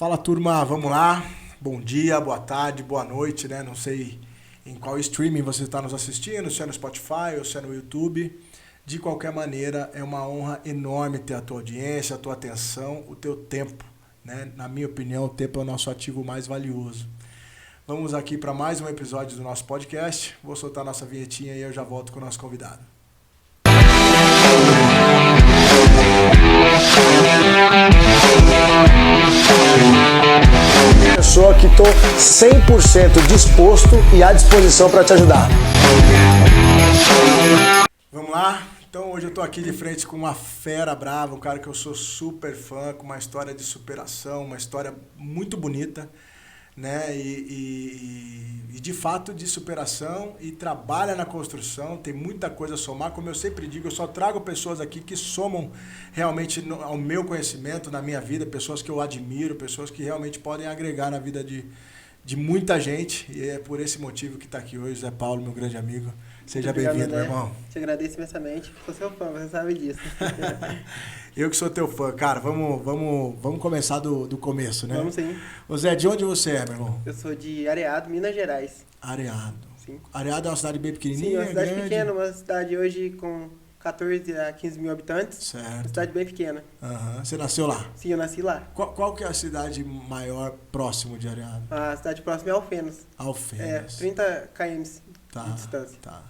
Fala, turma, vamos lá. Bom dia, boa tarde, boa noite, né? Não sei em qual streaming você está nos assistindo, se é no Spotify ou se é no YouTube. De qualquer maneira, é uma honra enorme ter a tua audiência, a tua atenção, o teu tempo, né? Na minha opinião, o tempo é o nosso ativo mais valioso. Vamos aqui para mais um episódio do nosso podcast. Vou soltar nossa vinhetinha e eu já volto com o nosso convidado. Pessoa que estou 100% disposto e à disposição para te ajudar. Vamos lá? Então hoje eu estou aqui de frente com uma fera brava, um cara que eu sou super fã, com uma história de superação, uma história muito bonita, né? E de fato de superação, e trabalha na construção, tem muita coisa a somar. Como eu sempre digo, eu só trago pessoas aqui que somam realmente ao meu conhecimento, na minha vida, pessoas que eu admiro, pessoas que realmente podem agregar na vida de muita gente, e é por esse motivo que está aqui hoje, Zé Paulo, meu grande amigo. Seja bem-vindo, meu irmão. Te agradeço imensamente, sou seu fã, você sabe disso. Eu que sou teu fã, cara, vamos começar do começo, né? Vamos sim. Ô Zé, de onde você é, meu irmão? Eu sou de Areado, Minas Gerais. Areado. Sim. Areado é uma cidade bem pequenininha, Sim, uma cidade grande? pequena, uma cidade hoje com 14 a 15 mil habitantes. Certo. Uma cidade bem pequena. Uhum. Você nasceu lá? Sim, eu nasci lá. Qual que é a cidade maior próximo de Areado? A cidade próxima é Alfenas. Alfenas. 30 km Tá, de distância. tá.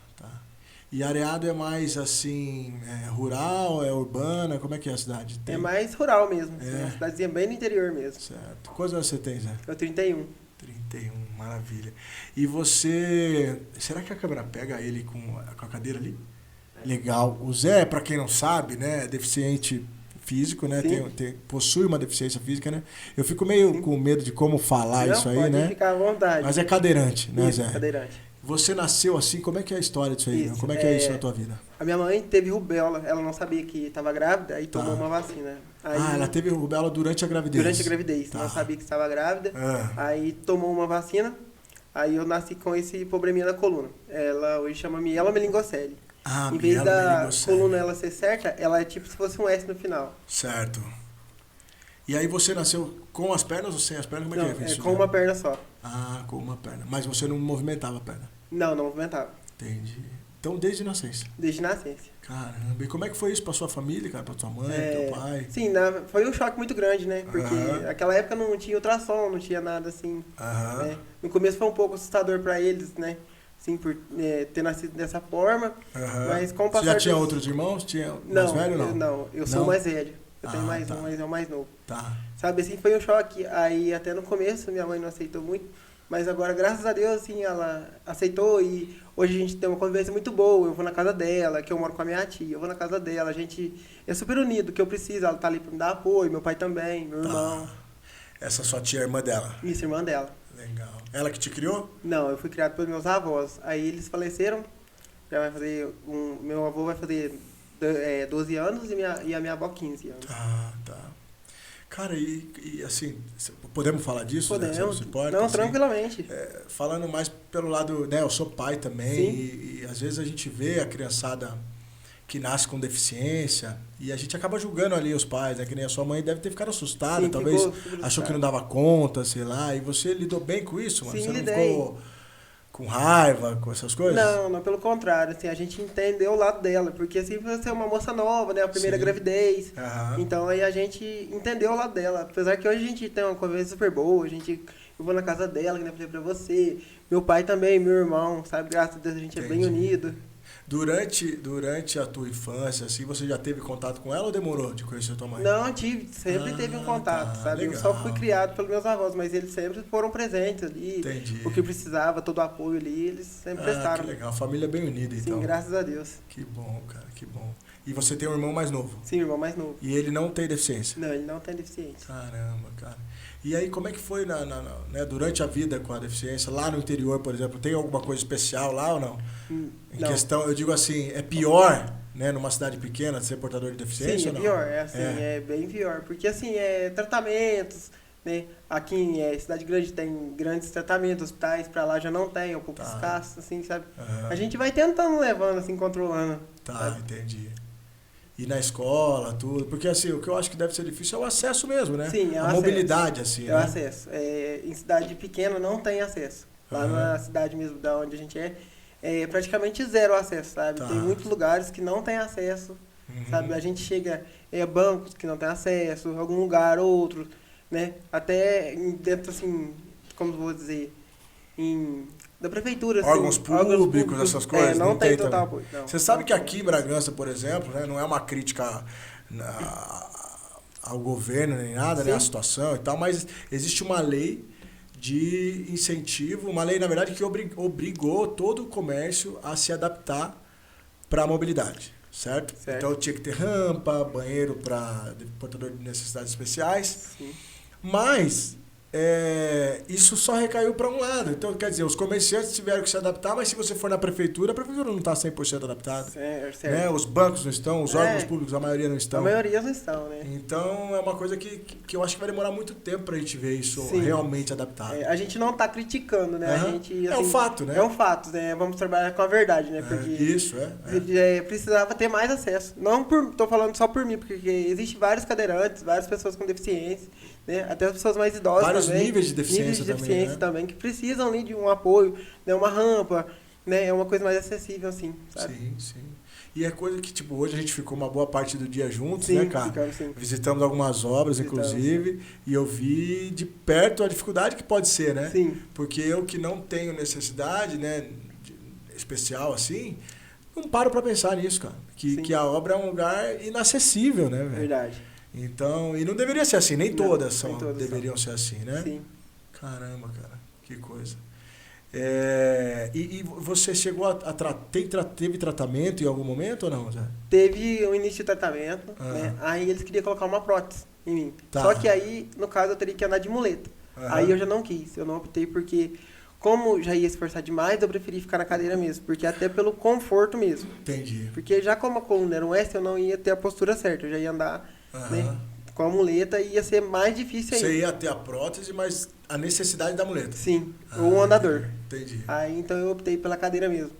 E Areado é mais assim, rural, é urbana? Como é que é a cidade? É mais rural mesmo. É. Uma cidadezinha bem no interior mesmo. Certo. Quantos anos você tem, Zé? Eu 31. 31, maravilha. E você... Será que a câmera pega ele com a cadeira ali? Legal. O Zé, pra quem não sabe, né, é deficiente físico, né? Possui uma deficiência física, né? Eu fico meio com medo de como falar isso aí, pode né? ficar à vontade. Mas é cadeirante, né, Isso, Zé? cadeirante. Você nasceu assim, como é que é a história disso aí? Isso, Como é que é isso na tua vida? A minha mãe teve rubéola, ela não sabia que estava grávida, aí tomou Tá. uma vacina. Aí, ela teve rubéola durante a gravidez? durante a gravidez, Tá. não sabia que estava grávida, Ah. aí tomou uma vacina, aí eu nasci com esse probleminha da coluna. Ela hoje chama mielomeningocele. Ah, Em vez da mielomeningocele. coluna ela ser certa, ela é tipo se fosse um S no final. Certo. E aí você nasceu com as pernas ou sem as pernas? Como é Não, que é isso? com uma perna só. Ah, com uma perna. Mas você não movimentava a perna? Não movimentava, Entendi. Então, desde nascença. desde nascença. Caramba. E como é que foi isso pra sua família, cara? Pra tua mãe, teu pai? Sim, foi um choque muito grande, né? Porque Aham. naquela época não tinha ultrassom, não tinha nada assim. Aham. Né? No começo foi um pouco assustador para eles, né? Sim, por ter nascido dessa forma. Aham. Mas com o Você passar já tinha dos- outros irmãos? Tinha mais Não, velho ou não? eu sou Não? o mais velho. Eu tenho mais tá. um, mas é o mais novo. Tá. Sabe, assim, foi um choque. Aí até no começo minha mãe não aceitou muito. Mas agora, graças a Deus, assim, ela aceitou e hoje a gente tem uma convivência muito boa. Eu vou na casa dela, que eu moro com a minha tia, eu vou na casa dela, a gente é super unido, o que eu preciso, ela tá ali pra me dar apoio, meu pai também, meu irmão, Essa sua tia é irmã dela? isso, irmã dela. Legal. Ela que te criou? Não, eu fui criado pelos meus avós. Aí eles faleceram, já vai fazer, meu avô vai fazer 12 anos e a minha avó 15 anos. Tá. Cara, e assim, podemos falar disso? Né? Você Podemos, não se importa? não, assim? tranquilamente. Falando mais pelo lado, né, eu sou pai também, Sim. e às vezes a gente vê a criançada que nasce com deficiência e a gente acaba julgando ali os pais, né, que nem a sua mãe deve ter ficado assustada, Sim, talvez ficou assustada. achou que não dava conta, sei lá, e você lidou bem com isso, mano? Sim, Você não lidei. ficou com raiva, com essas coisas? Não, pelo contrário, assim, a gente entendeu o lado dela, porque assim, você é uma moça nova, né, a primeira Sim. gravidez, Aham. então aí a gente entendeu o lado dela, apesar que hoje a gente tem uma convivência super boa, eu vou na casa dela, que nem eu falei pra você, meu pai também, meu irmão, sabe, graças a Deus a gente é bem Entendi. unido. Durante a tua infância, assim, você já teve contato com ela ou demorou de conhecer a tua mãe? Não, sempre teve um contato, tá, sabe, eu legal. só fui criado pelos meus avós, mas eles sempre foram presentes ali, Entendi. o que precisava, todo o apoio ali, eles sempre prestaram. Que legal, a família é bem unida, então. Sim, graças a Deus. Que bom, cara, que bom. E você tem um irmão mais novo? Sim, irmão mais novo. E ele não tem deficiência? Não, ele não tem deficiência. Caramba, cara. E aí, como é que foi né, durante a vida com a deficiência? Lá no interior, por exemplo, tem alguma coisa especial lá ou não? Em Não. questão, eu digo assim, é pior, né, numa cidade pequena, ser portador de deficiência Sim, ou não? pior, é bem pior, porque assim, tratamentos, né, aqui em cidade grande tem grandes tratamentos, hospitais pra lá já não tem, é um pouco Tá. escasso, assim, sabe? Aham. A gente vai tentando levando, assim, controlando, Tá, sabe? entendi. ir na escola, tudo. Porque assim, o que eu acho que deve ser difícil é o acesso mesmo, né? Sim, é o a acesso. mobilidade, assim, É o né? acesso. Em cidade pequena não tem acesso. Lá na cidade mesmo da onde a gente é praticamente zero acesso, sabe? Tá. Tem muitos lugares que não tem acesso, sabe? A gente chega bancos que não tem acesso, algum lugar, outro, né? Até dentro, assim, como eu vou dizer, da prefeitura, assim, Órgãos públicos, essas coisas. não tem total também. apoio. Não. Você sabe que aqui em Bragança, por exemplo, né, não é uma crítica ao governo nem nada, né, a situação e tal, mas existe uma lei de incentivo, uma lei, na verdade, que obrigou todo o comércio a se adaptar para a mobilidade, certo? Então tinha que ter rampa, banheiro para portador de necessidades especiais, Sim. mas isso só recaiu para um lado. Então, quer dizer, os comerciantes tiveram que se adaptar, mas se você for na prefeitura, a prefeitura não está 100% adaptada. Certo. Né? Os bancos não estão, os órgãos públicos, a maioria não estão. A maioria não estão, né? Então, é uma coisa que eu acho que vai demorar muito tempo para a gente ver isso realmente adaptado. A gente não está criticando, né? A gente, assim, é um fato, né? É um fato, né? Vamos trabalhar com a verdade, né? Porque isso, precisava ter mais acesso. Tô falando só por mim, porque existem vários cadeirantes, várias pessoas com deficiência, né? Até as pessoas mais idosas vários também. níveis de deficiência, também, que precisam ali de um apoio, né? Uma rampa, né? É uma coisa mais acessível, assim, sabe? Sim. E é coisa que, tipo, hoje a gente ficou uma boa parte do dia juntos, sim, né, cara? Sim. Visitamos algumas obras, inclusive, e eu vi de perto a dificuldade que pode ser, né? Sim. Porque eu que não tenho necessidade, né, especial assim, não paro pra pensar nisso, cara. Que a obra é um lugar inacessível, né, velho? Verdade. Então, e não deveria ser assim, nem todas deveriam ser assim, né? Sim. Caramba, cara, que coisa. E você chegou teve tratamento em algum momento ou não, Zé? Teve um início de tratamento, né? Aí eles queriam colocar uma prótese em mim. Tá. Só que aí, no caso, eu teria que andar de muleta. Aí eu já não quis, eu não optei porque, como já ia esforçar demais, eu preferi ficar na cadeira mesmo, porque até pelo conforto mesmo. Entendi. Porque já como a coluna era um S, eu não ia ter a postura certa, eu já ia andar, né, com a muleta e ia ser mais difícil ainda. Você ia ter a prótese, mas a necessidade da muleta. Sim, ou um andador. Entendi. Aí então eu optei pela cadeira mesmo,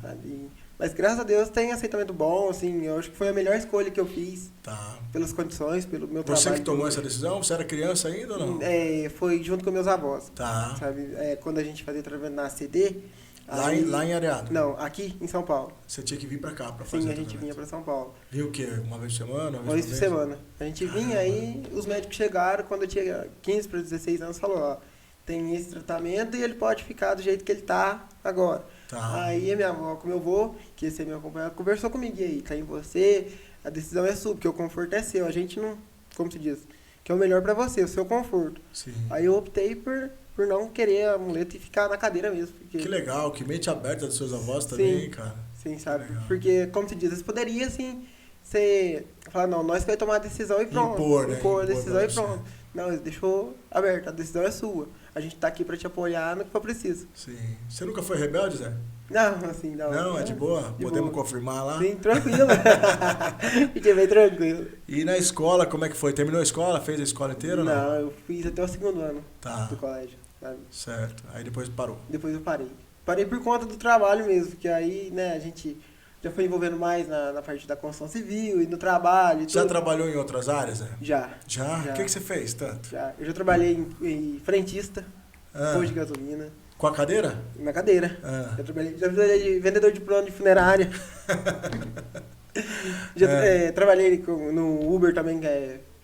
sabe? Mas graças a Deus tem aceitamento bom, assim, eu acho que foi a melhor escolha que eu fiz. Tá. Pelas condições, pelo meu trabalho. Você que tomou essa decisão? Você era criança ainda ou não? Foi junto com meus avós. Tá. Sabe? Quando a gente fazia tratamento na CD... Lá em Areado? Não, aqui em São Paulo. Você tinha que vir pra cá pra fazer Sim, a gente vinha pra São Paulo. Vinha o quê? Uma vez por semana? Uma vez por semana. A gente vinha, aí os médicos chegaram, quando eu tinha 15 para 16 anos, falou, ó, tem esse tratamento e ele pode ficar do jeito que ele tá agora. Tá. Aí a minha avó, com meu avô, que ia ser meu acompanhado, conversou comigo, e aí, tá em você, a decisão é sua, porque o conforto é seu, a gente não, como se diz, que é o melhor pra você, o seu conforto. Sim. Aí eu optei por não querer a muleta e ficar na cadeira mesmo. Porque... Que legal, que mente aberta dos seus avós também, cara. Sim, sabe? Porque, como se diz, eles poderiam, assim, falar, não, nós que vai tomar a decisão e pronto. Impor a decisão e pronto. Não, eles deixou aberto, a decisão é sua. A gente tá aqui pra te apoiar no que for preciso. Sim. Você nunca foi rebelde, Zé? Não, assim, não. Não, é de boa? De Podemos boa. confirmar lá? Sim, tranquilo. Fiquei bem tranquilo. E na escola, como é que foi? Terminou a escola? Fez a escola inteira ou não? Não, eu fiz até o 2º ano do colégio. Sabe? Certo. Aí depois parou. Depois eu parei. Parei por conta do trabalho mesmo, que aí, né, a gente já foi envolvendo mais na parte da construção civil e no trabalho. E já tudo. Trabalhou em outras áreas, Zé? Já. Já? O que você fez tanto? Já. Eu já trabalhei em frentista, posto de gasolina. Com a cadeira? Na cadeira. Já trabalhei de vendedor de plano de funerária. Trabalhei no Uber também,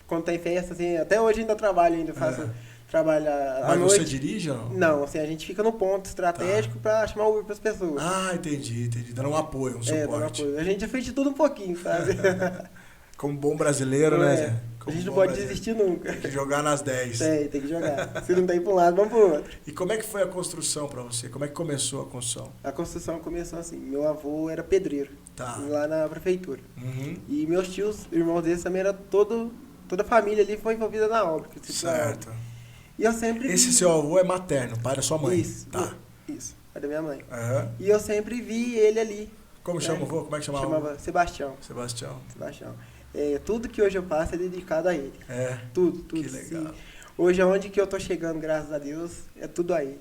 quando tem festa, assim, até hoje ainda trabalho, ainda faço trabalho à noite. Você dirige ou não? Não, assim, a gente fica no ponto estratégico pra chamar o Uber pras pessoas. Entendi. Dando um apoio, um suporte. Dando apoio. A gente já fez de tudo um pouquinho, sabe? Como bom brasileiro, né, Zé? A gente não pode desistir nunca. Tem que jogar nas 10. Tem que jogar. Se não tem pra um lado, vamos pro outro. E como é que foi a construção pra você? Como é que começou a construção? A construção começou assim, meu avô era pedreiro, lá na prefeitura. E meus tios, irmãos deles também era toda a família ali foi envolvida na obra. Certo. E eu sempre Esse seu avô é materno, pai da sua mãe? Isso, isso, pai da minha mãe. E eu sempre vi ele ali. Como chama o avô? Como é que chamava? Chamava Sebastião. Tudo que hoje eu faço é dedicado a ele. Tudo. Que legal. Hoje, aonde que eu tô chegando, graças a Deus, é tudo a ele.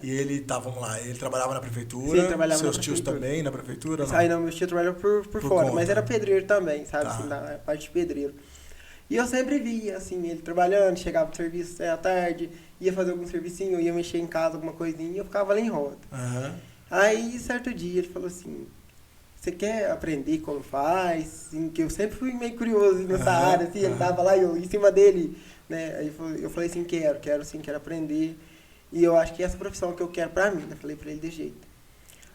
E ele, tá, vamos lá, ele trabalhava na prefeitura, Sim, trabalhava seus na tios prefeitura. também na prefeitura? Não? Aí não, meus tios trabalhavam por fora, conta. mas era pedreiro também, sabe? Tá. Assim, na parte de pedreiro. E eu sempre via, assim, ele trabalhando, chegava do serviço à tarde, ia fazer algum servicinho, ia mexer em casa, alguma coisinha, e eu ficava lá em roda. Aham. Aí, certo dia, ele falou assim, você quer aprender como faz? Assim, que eu sempre fui meio curioso nessa área, assim, ele tava lá, eu em cima dele, né? Aí eu falei assim, quero sim, quero aprender. E eu acho que é essa profissão que eu quero pra mim, né? Falei pra ele de jeito.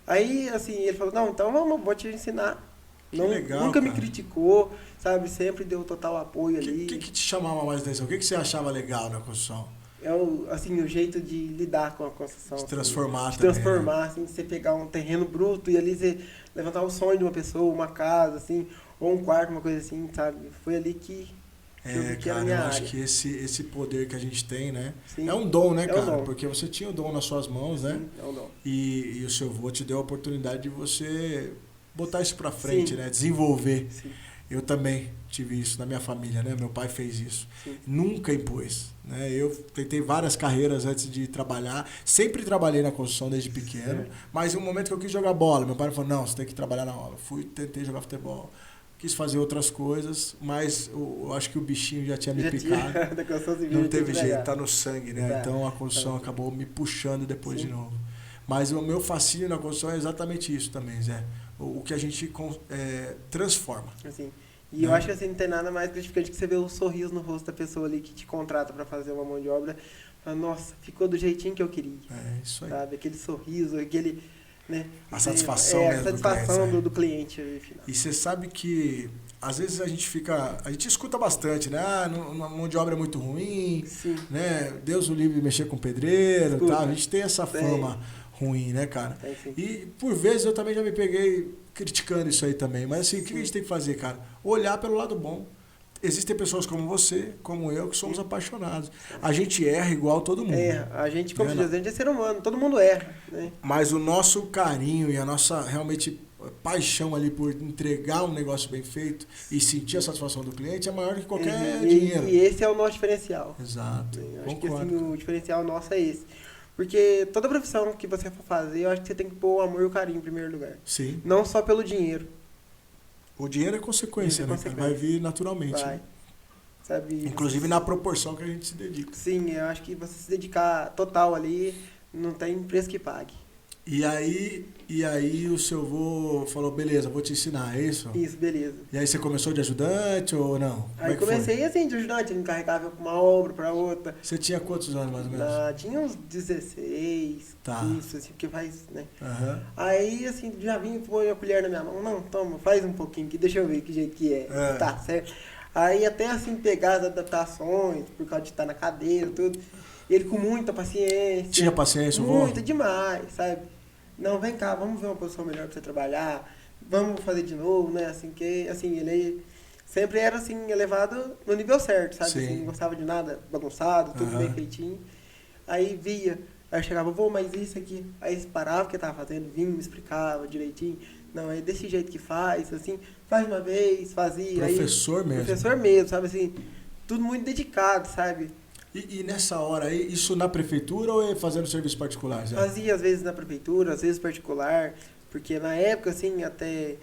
Aí, assim, ele falou, não, então vou te ensinar. Que Não, legal, nunca me cara. criticou, sabe? Sempre deu total apoio O ali. que te chamava mais atenção? O que você achava legal na construção? É assim, o jeito de lidar com a construção. De assim, transformar de também, transformar, assim, você pegar um terreno bruto e ali você levantar o sonho de uma pessoa, uma casa, assim, ou um quarto, uma coisa assim, sabe? Foi ali que eu vi que era a Cara, minha eu área. acho que esse poder que a gente tem, né? Sim. É um dom, né, É um cara? dom. Porque você tinha o dom nas suas mãos, né? Sim, é um dom. E o seu avô te deu a oportunidade de você botar isso pra frente, Sim. né? Desenvolver. Sim, Eu também tive isso na minha família, né? Meu pai fez isso. sim. Nunca impôs, né? Eu tentei várias carreiras antes de trabalhar. Sempre trabalhei na construção desde pequeno. Certo. Mas em um momento que eu quis jogar bola, meu pai falou, não, você tem que trabalhar na obra. Tentei jogar futebol. Quis fazer outras coisas, mas eu acho que o bichinho já tinha me Já picado. tinha, da construção civil Não já tinha teve que jeito, pegar. tá no sangue, né? Tá. Então a construção Tá. acabou me puxando depois Sim. de novo. Mas o meu fascínio na construção é exatamente isso também, Zé. O que a gente transforma. Assim. E eu Né? acho que assim, não tem nada mais gratificante que você ver o sorriso no rosto da pessoa ali que te contrata pra fazer uma mão de obra. Fala, nossa, ficou do jeitinho que eu queria. É isso aí. Sabe? Aquele sorriso, aquele. Né? A satisfação a mesmo do satisfação cliente, né? do cliente ali, final. E você sabe que às vezes a gente escuta bastante, né? Ah, a mão de obra é muito ruim, Sim. né? Deus o livre mexer com pedreiro, Escuta. tá? A gente tem essa fama ruim, né, cara? Tem sim. E por vezes eu também já me peguei criticando isso aí também. Mas assim, o que a gente tem que fazer, cara? Olhar pelo lado bom. Existem pessoas como você, como eu, que somos apaixonados. A gente erra igual todo mundo. A gente, como Né, se diz, a gente é ser humano, todo mundo erra, né? Mas o nosso carinho e a nossa realmente paixão ali por entregar um negócio bem feito e sentir a satisfação do cliente é maior que qualquer dinheiro. E esse é o nosso diferencial. Exato. Eu acho que Concordo. assim, o diferencial nosso é esse. Porque toda profissão que você for fazer, eu acho que você tem que pôr o amor e o carinho em primeiro lugar. Sim. Não só pelo dinheiro. O dinheiro é consequência, Isso é né, cara? consequência. Vai vir naturalmente. Vai. Né? Sabe? Inclusive na proporção que a gente se dedica. Sim, eu acho que você se dedicar total ali, não tem preço que pague. E aí o seu avô falou, beleza, vou te ensinar, é isso? Isso, beleza. E aí você começou de ajudante ou não? Como Aí é que foi? comecei assim, de ajudante, ele me carregava pra uma obra, pra outra. Você tinha quantos anos mais ou menos? Tinha uns 16, Tá. isso, assim, porque faz, né? Aham. Aí, assim, já vim, põe a colher na minha mão. Não, toma, faz um pouquinho aqui, deixa eu ver que jeito que é. É. Tá, certo? Aí, até assim, pegar as adaptações, por causa de estar na cadeira, tudo. Ele com muita paciência. Tinha paciência, o vô? Muita, demais, sabe? Não, vem cá, vamos ver uma posição melhor pra você trabalhar. Vamos fazer de novo, né? Assim, que, assim, ele sempre era, assim, elevado no nível certo, sabe? Sim. Assim, não gostava de nada bagunçado, tudo Aham. bem feitinho. Aí via, aí eu chegava, vô, mas isso aqui. Aí eles paravam o que tava fazendo, vinha, me explicava direitinho. Não, é desse jeito que faz, assim, faz uma vez, fazia. Professor aí, mesmo. Professor mesmo, sabe assim, tudo muito dedicado, sabe? E nessa hora aí, isso na prefeitura ou é fazendo serviço particular, Zé? Fazia às vezes na prefeitura, às vezes particular, porque na época, assim, até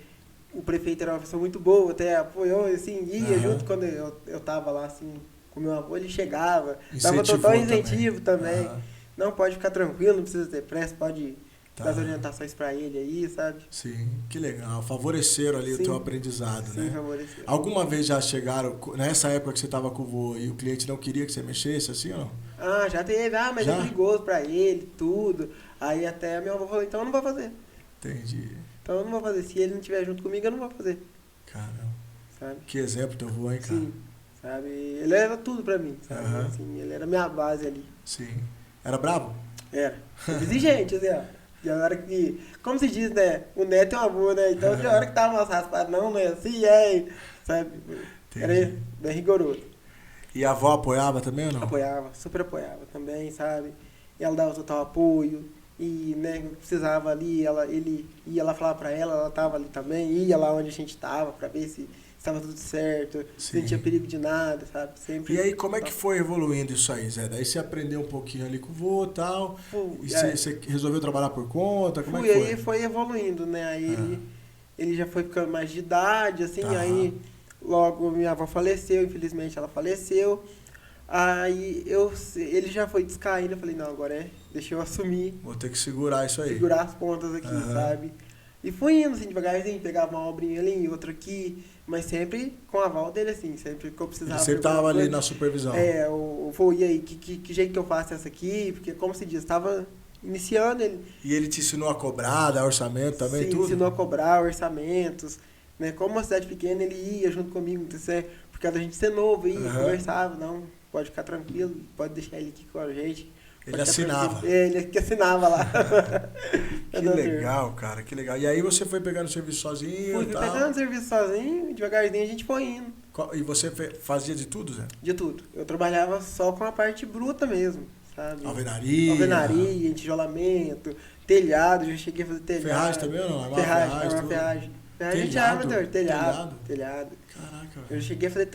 o prefeito era uma pessoa muito boa, até apoiou, assim, ia Aham. junto quando eu tava lá, assim, com meu avô, ele chegava, Incentivou dava total incentivo também. Aham. Não, pode ficar tranquilo, não precisa ter pressa, pode Tá. dar as orientações pra ele aí, sabe? Sim, que legal. Favoreceram ali o Sim. teu aprendizado, Sim, né? favoreceu. Alguma vez já chegaram, nessa época que você estava com o vô e o cliente não queria que você mexesse assim ou não? Ah, já teve, mas Já? é perigoso pra ele, tudo. Aí até a minha avó falou, então eu não vou fazer. Entendi. Então eu não vou fazer. Se ele não estiver junto comigo, eu não vou fazer. Caramba. Sabe? Que exemplo teu vô, hein, cara? Sim. Sabe? Ele era tudo pra mim, sabe? Aham. Assim, ele era minha base ali. Sim. Era bravo? Era. Exigente, assim, ó. E a hora que, como se diz, né? O neto é um amor, né? Então, de hora que tava umas raspadas, não, né? Assim, sabe? Era Entendi. bem rigoroso. E a avó apoiava também ou não? Apoiava, super apoiava também, sabe? E ela dava total apoio. E, né, precisava ali, ele ia lá falar pra ela tava ali também, ia lá onde a gente tava pra ver se estava tudo certo, Sim. não tinha perigo de nada, sabe? Sempre. E aí, como é que foi evoluindo isso aí, Zé? Daí você aprendeu um pouquinho ali com o vô e tal, e você resolveu trabalhar por conta, como é que foi? Aí foi evoluindo, né? Aí ele já foi ficando mais de idade, assim, Tá. aí logo minha avó faleceu, infelizmente ela faleceu. Aí ele já foi descaindo, eu falei, não, agora deixa eu assumir, Vou ter que segurar isso aí. segurar as pontas aqui, sabe? E fui indo, assim, devagarzinho, pegava uma obrinha ali, outra aqui, mas sempre com a aval dele, assim, sempre que eu precisava. Ele sempre tava ali na supervisão. Eu falei, e aí, que jeito que eu faço essa aqui? Porque, como se diz, estava iniciando ele. E ele te ensinou a cobrar, dar orçamento também, Sim, tudo? ensinou a cobrar orçamentos, né? Como uma cidade pequena, ele ia junto comigo, por causa da gente ser novo, ia, conversava, não, pode ficar tranquilo, pode deixar ele aqui com a gente. Ele assinava. Ele que assinava lá. Que legal, cara, que legal. E aí você foi pegando serviço sozinho Fui e tal? pegando serviço sozinho, devagarzinho a gente foi indo. E você fazia de tudo, Zé? De tudo. Eu trabalhava só com a parte bruta mesmo, sabe? Alvenaria, tijolamento, telhado, já cheguei a fazer telhado. Ferragem também ou não? Ferragem. Ferragem telhado. Caraca, Eu velho. cheguei a fazer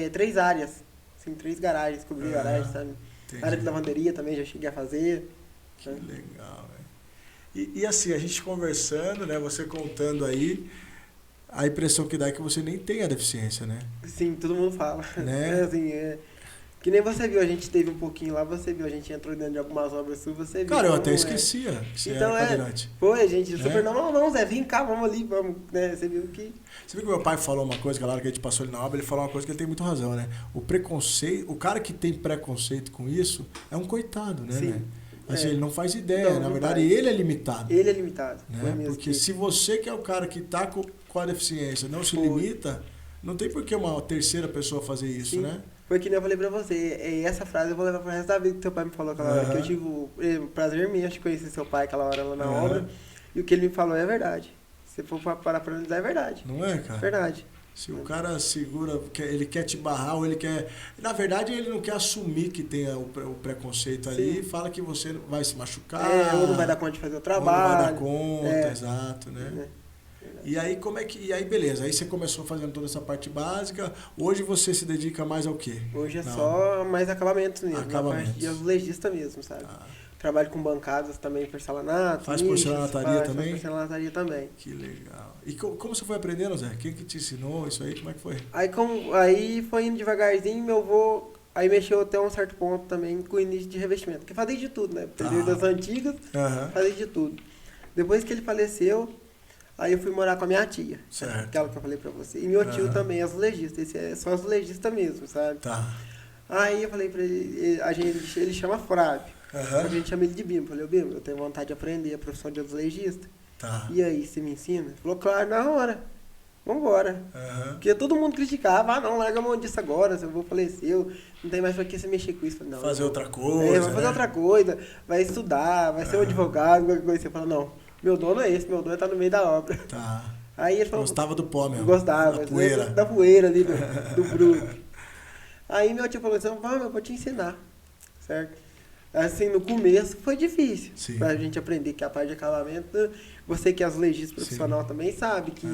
três áreas, assim, 3 garagens, cobrir garagem, sabe? Entendi. Área de lavanderia também já cheguei a fazer. Que legal, velho. E assim, a gente conversando, né? Você contando aí, a impressão que dá é que você nem tem a deficiência, né? Sim, todo mundo fala. Né? Assim, que nem você viu, a gente teve um pouquinho lá, você viu, a gente entrou dentro de algumas obras suas, você viu. Cara, eu até esquecia que você então, era cadeirante. Foi, gente, super, não, Zé, vem cá, vamos ali, vamos, né? Você viu que... Você viu que meu pai falou uma coisa, galera, que a gente passou ali na obra, ele falou uma coisa que ele tem muito razão, né? O preconceito, o cara que tem preconceito com isso é um coitado, né? Sim. Né? Assim, ele não faz ideia, Não, na não verdade, faz. ele é limitado. Ele é limitado. Né? Porque se você que é o cara que tá com a deficiência não se limita, não tem por que uma terceira pessoa fazer isso, Sim. né? Foi que nem eu falei pra você, essa frase eu vou levar pro resto da vida que seu pai me falou aquela hora, que eu tive o prazer imenso de conhecer seu pai aquela hora lá na obra, e o que ele me falou é verdade. Se for parar pra analisar, é verdade. Não é, cara? Verdade. Se o cara segura, ele quer te barrar, ou ele quer... Na verdade, ele não quer assumir que tem o preconceito ali, e fala que você vai se machucar. Ou não vai dar conta de fazer o trabalho. Ou não vai dar conta, exato, né? E aí, E aí, beleza, aí você começou fazendo toda essa parte básica, hoje você se dedica mais ao quê? Hoje é só mais acabamentos mesmo, Acabamentos. na parte de azulejista mesmo, sabe? Trabalho com bancadas também, porcelanato. Faz porcelanataria também? Faz porcelanataria também. Que legal. E como você foi aprendendo, Zé? Quem que te ensinou isso aí? Como é que foi? Aí foi indo devagarzinho, meu avô... Aí mexeu até um certo ponto também com o início de revestimento. Porque fazia de tudo, né? Pedreiro das antigas, fazia de tudo. Depois que ele faleceu, aí eu fui morar com a minha tia. Certo. Aquela que eu falei pra você. E meu tio também é azulejista. Esse é só azulejista mesmo, sabe? Tá. Aí eu falei pra ele, ele chama Flávio. A gente chama ele de Bimo. Eu falei, Bimo, eu tenho vontade de aprender a profissão de azulejista. Tá. E aí, você me ensina? Ele falou, claro, na hora. Vambora. Porque todo mundo criticava, não, larga a mão disso agora, seu avô faleceu, não tem mais pra que você mexer com isso. Eu falei, não, fazer outra coisa. Vai fazer outra coisa, vai estudar, vai ser um advogado, qualquer coisa. Você fala, não, meu dono é esse, meu dono é tá no meio da obra. Tá. Aí ele falou, gostava do pó mesmo. Gostava, da poeira. Da poeira ali, do bruto. Aí meu tio falou assim, vamos, eu vou te ensinar, certo? Assim, no começo foi difícil pra gente aprender que a parte de acabamento, você que é azulejista profissional também sabe que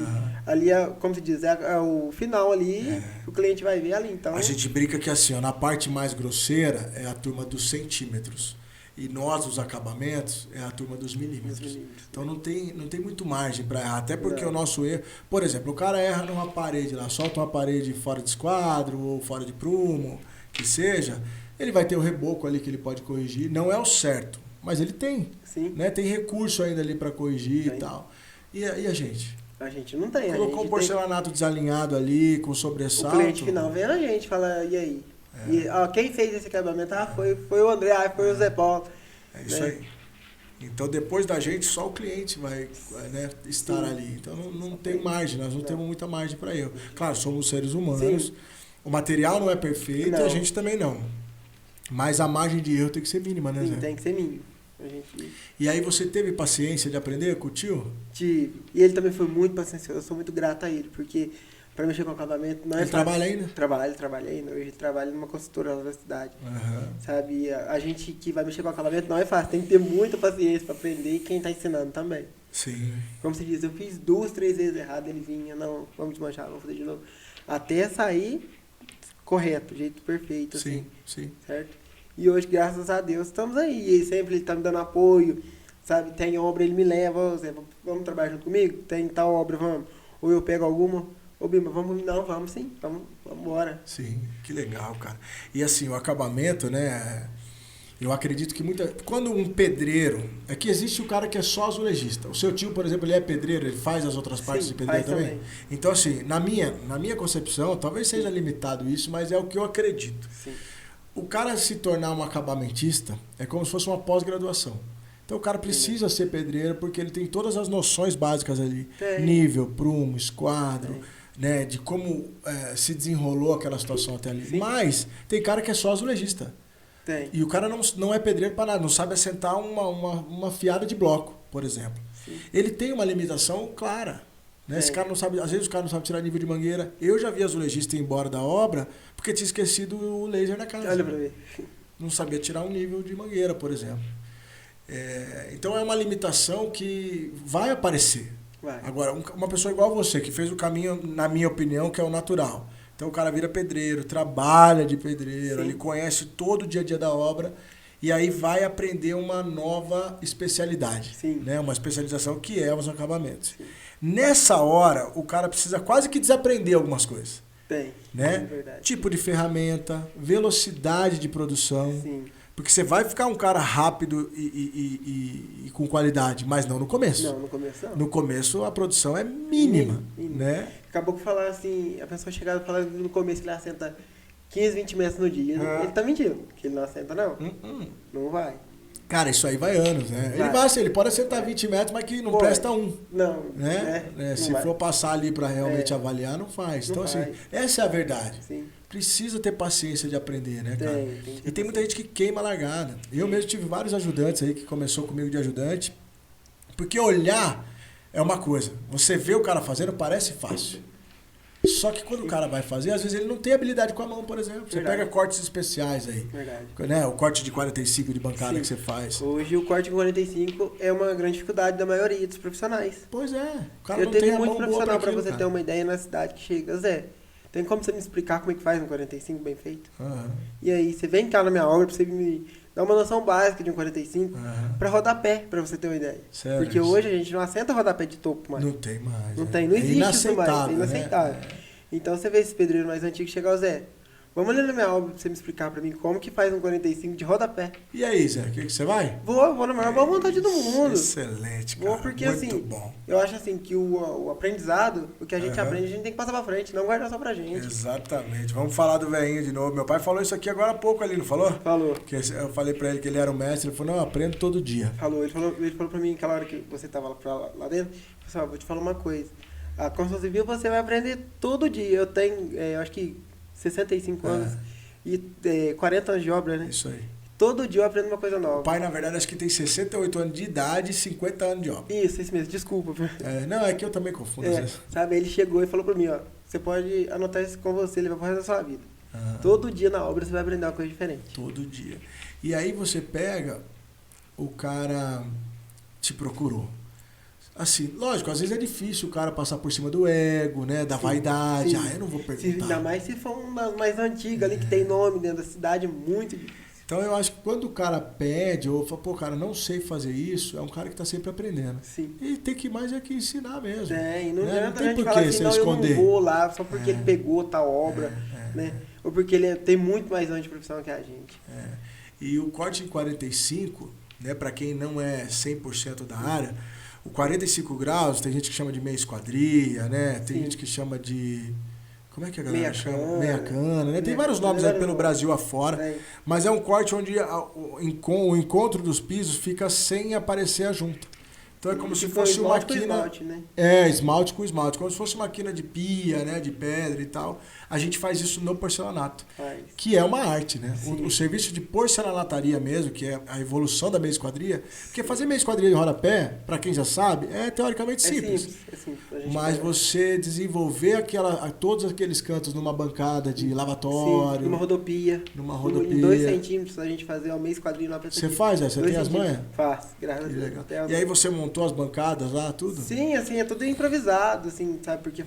ali, como se diz, é o final ali, o cliente vai ver ali, então... A gente brinca que assim, ó, na parte mais grosseira é a turma dos centímetros. E nós, os acabamentos, é a turma dos milímetros. Então não tem muito margem para errar. Até porque o nosso erro... Por exemplo, o cara erra numa parede lá, solta uma parede fora de esquadro ou fora de prumo, que seja... Ele vai ter o reboco ali que ele pode corrigir. Não é o certo, mas ele tem. Sim. Né? Tem recurso ainda ali para corrigir e tal. E a gente? A gente não tem. Colocou um porcelanato desalinhado ali, com sobressalto. O cliente final vem a gente, fala, e aí? E, ó, quem fez esse acabamento? Foi o André, foi o Zé Paulo. É isso aí. Então, depois da gente, só o cliente vai estar ali. Então, não tem margem, nós não temos muita margem para erro. Claro, somos seres humanos. Sim. O material não é perfeito e a gente também não. Mas a margem de erro tem que ser mínima, né, Zé? Sim, tem que ser mínima. E aí você teve paciência de aprender com o tio? Tive. E ele também foi muito paciência. Eu sou muito grato a ele, porque para mexer com acabamento não é fácil. Ele trabalha ainda? Trabalha ainda. Hoje ele trabalha numa construtora lá na cidade. Sabe? A gente que vai mexer com acabamento não é fácil. Tem que ter muita paciência para aprender e quem tá ensinando também. Sim. Como se diz, eu fiz 2, 3 vezes errado, ele vinha, não, vamos desmanchar, vamos fazer de novo. até sair correto, do jeito perfeito, assim, sim. certo? E hoje, graças a Deus, estamos aí. E sempre ele tá me dando apoio, sabe? Tem obra, ele me leva, ô, Zé, vamos trabalhar junto comigo? Tem tal obra, vamos. Ou eu pego alguma, ô, Bima, vamos, não, vamos sim, vamos embora. Sim, que legal, cara. E assim, o acabamento, né? Eu acredito que quando um pedreiro... É que existe o cara que é só azulejista. O seu tio, por exemplo, ele é pedreiro, ele faz as outras partes de pedreiro também? Então, assim, na minha concepção, talvez seja limitado isso, mas é o que eu acredito. Sim. O cara se tornar um acabamentista é como se fosse uma pós-graduação. Então o cara precisa ser pedreiro porque ele tem todas as noções básicas ali. Nível, prumo, esquadro, né, de como se desenrolou aquela situação até ali. Sim. Mas tem cara que é só azulejista. Tem. E o cara não é pedreiro para nada, não sabe assentar uma fiada de bloco, por exemplo. Sim. Ele tem uma limitação clara. Né? Esse cara não sabe, às vezes o cara não sabe tirar nível de mangueira. Eu já vi azulejista ir embora da obra porque tinha esquecido o laser na casa. Olha pra ver. Não sabia tirar um nível de mangueira, por exemplo. Então é uma limitação que vai aparecer. Vai. Agora, uma pessoa igual você, que fez o caminho, na minha opinião, que é o natural. Então o cara vira pedreiro, trabalha de pedreiro, ele conhece todo o dia a dia da obra e aí vai aprender uma nova especialidade. Sim. Né? Uma especialização que é os acabamentos. Sim. Nessa hora, o cara precisa quase que desaprender algumas coisas. Tem, né? É verdade. Tipo de ferramenta, velocidade de produção. Sim. Porque você vai ficar um cara rápido e com qualidade, mas não no começo. Não, no começo não. No começo a produção é mínima, né? Acabou que falar assim, a pessoa chegava e falava que no começo ele assenta 15, 20 metros no dia. Ele tá mentindo, que ele não assenta não. Não vai. Cara, isso aí vai anos, né? Ele pode assentar 20 metros, mas que não presta um. Não. Né? Se for passar ali para realmente avaliar, não faz. Então, assim, essa é a verdade. Sim. Precisa ter paciência de aprender, né, cara? Tem e tem muita gente que queima a largada. Eu mesmo tive vários ajudantes aí que começou comigo de ajudante. Porque olhar é uma coisa. Você vê o cara fazendo, parece fácil. Só que quando o cara vai fazer, às vezes ele não tem habilidade com a mão, por exemplo. Você pega cortes especiais aí. Verdade. Né? O corte de 45 de bancada que você faz. Hoje o corte de 45 é uma grande dificuldade da maioria dos profissionais. Pois é. O cara eu não tem tenho a muito mão profissional para você ter uma ideia na cidade que chega, Zé. Tem como você me explicar como é que faz um 45 bem feito? E aí, você vem cá na minha obra pra você me dar uma noção básica de um 45 pra rodapé, pra você ter uma ideia. Sério? Porque hoje a gente não assenta rodapé de topo mais. Não tem mais. Não tem, não existe isso mais. É inaceitável. Né? Então você vê esse pedreiro mais antigo chegar, ao Zé, vamos ali na minha obra pra você me explicar pra mim como que faz um 45 de rodapé. E aí, Zé, que você vai? Vou na maior boa vontade do mundo. Excelente, cara. Vou porque muito assim, bom. Eu acho assim que o aprendizado, o que a gente aprende, a gente tem que passar pra frente, não guardar só pra gente. Exatamente. Vamos falar do velhinho de novo. Meu pai falou isso aqui agora há pouco ali, não falou? Falou. Que eu falei pra ele que ele era o mestre, ele falou, não, eu aprendo todo dia. Ele falou pra mim aquela hora que você tava lá dentro, ele falou, vou te falar uma coisa. A construção civil você vai aprender todo dia. Eu tenho, eu acho que 65 anos e 40 anos de obra, né? Isso aí. Todo dia eu aprendo uma coisa nova. O pai, na verdade, acho que tem 68 anos de idade e 50 anos de obra. Isso mesmo, desculpa. Não, é que eu também confundo às vezes. Sabe, ele chegou e falou pra mim, ó, você pode anotar isso com você, ele vai pro resto da sua vida. Todo dia na obra você vai aprender uma coisa diferente. Todo dia. E aí você pega, o cara te procurou. Assim, lógico, às vezes é difícil o cara passar por cima do ego, né? Da vaidade. Sim. Eu não vou perguntar. Ainda mais se for uma das mais antigas ali, que tem nome dentro da cidade, muito difícil. Então eu acho que quando o cara pede, ou fala, pô, cara, não sei fazer isso, é um cara que tá sempre aprendendo. Sim. E tem que mais é que ensinar mesmo. E não né? adianta Não a gente tem falar por que assim, você não, esconder. eu não vou lá só porque ele pegou tal obra, né? Ou porque ele tem muito mais anos de profissão que a gente. E o corte em 45, né, para quem não é 100% da área, o 45 graus, tem gente que chama de meia esquadria, né? Tem gente que chama de... Como é que a galera chama? Meia cana, né? Tem vários nomes aí pelo Brasil afora. Mas é um corte onde o encontro dos pisos fica sem aparecer a junta. Então é como se fosse uma quina... Esmalte, né? Esmalte com esmalte. Como se fosse uma quina de pia, né? De pedra e tal. A gente faz isso no porcelanato. Que é uma arte, né? O serviço de porcelanataria mesmo, que é a evolução da meia esquadria. Porque fazer meia esquadria de rodapé, para quem já sabe, é teoricamente simples. É simples. Mas você desenvolver todos aqueles cantos numa bancada de lavatório... Sim, numa rodopia. Em 2 centímetros a gente fazer uma meia esquadria na pessoa. Você faz, Você tem as manhas? Faço, graças a Deus. E aí você montou as bancadas lá, tudo? Sim, assim, é tudo improvisado, assim, sabe? Porque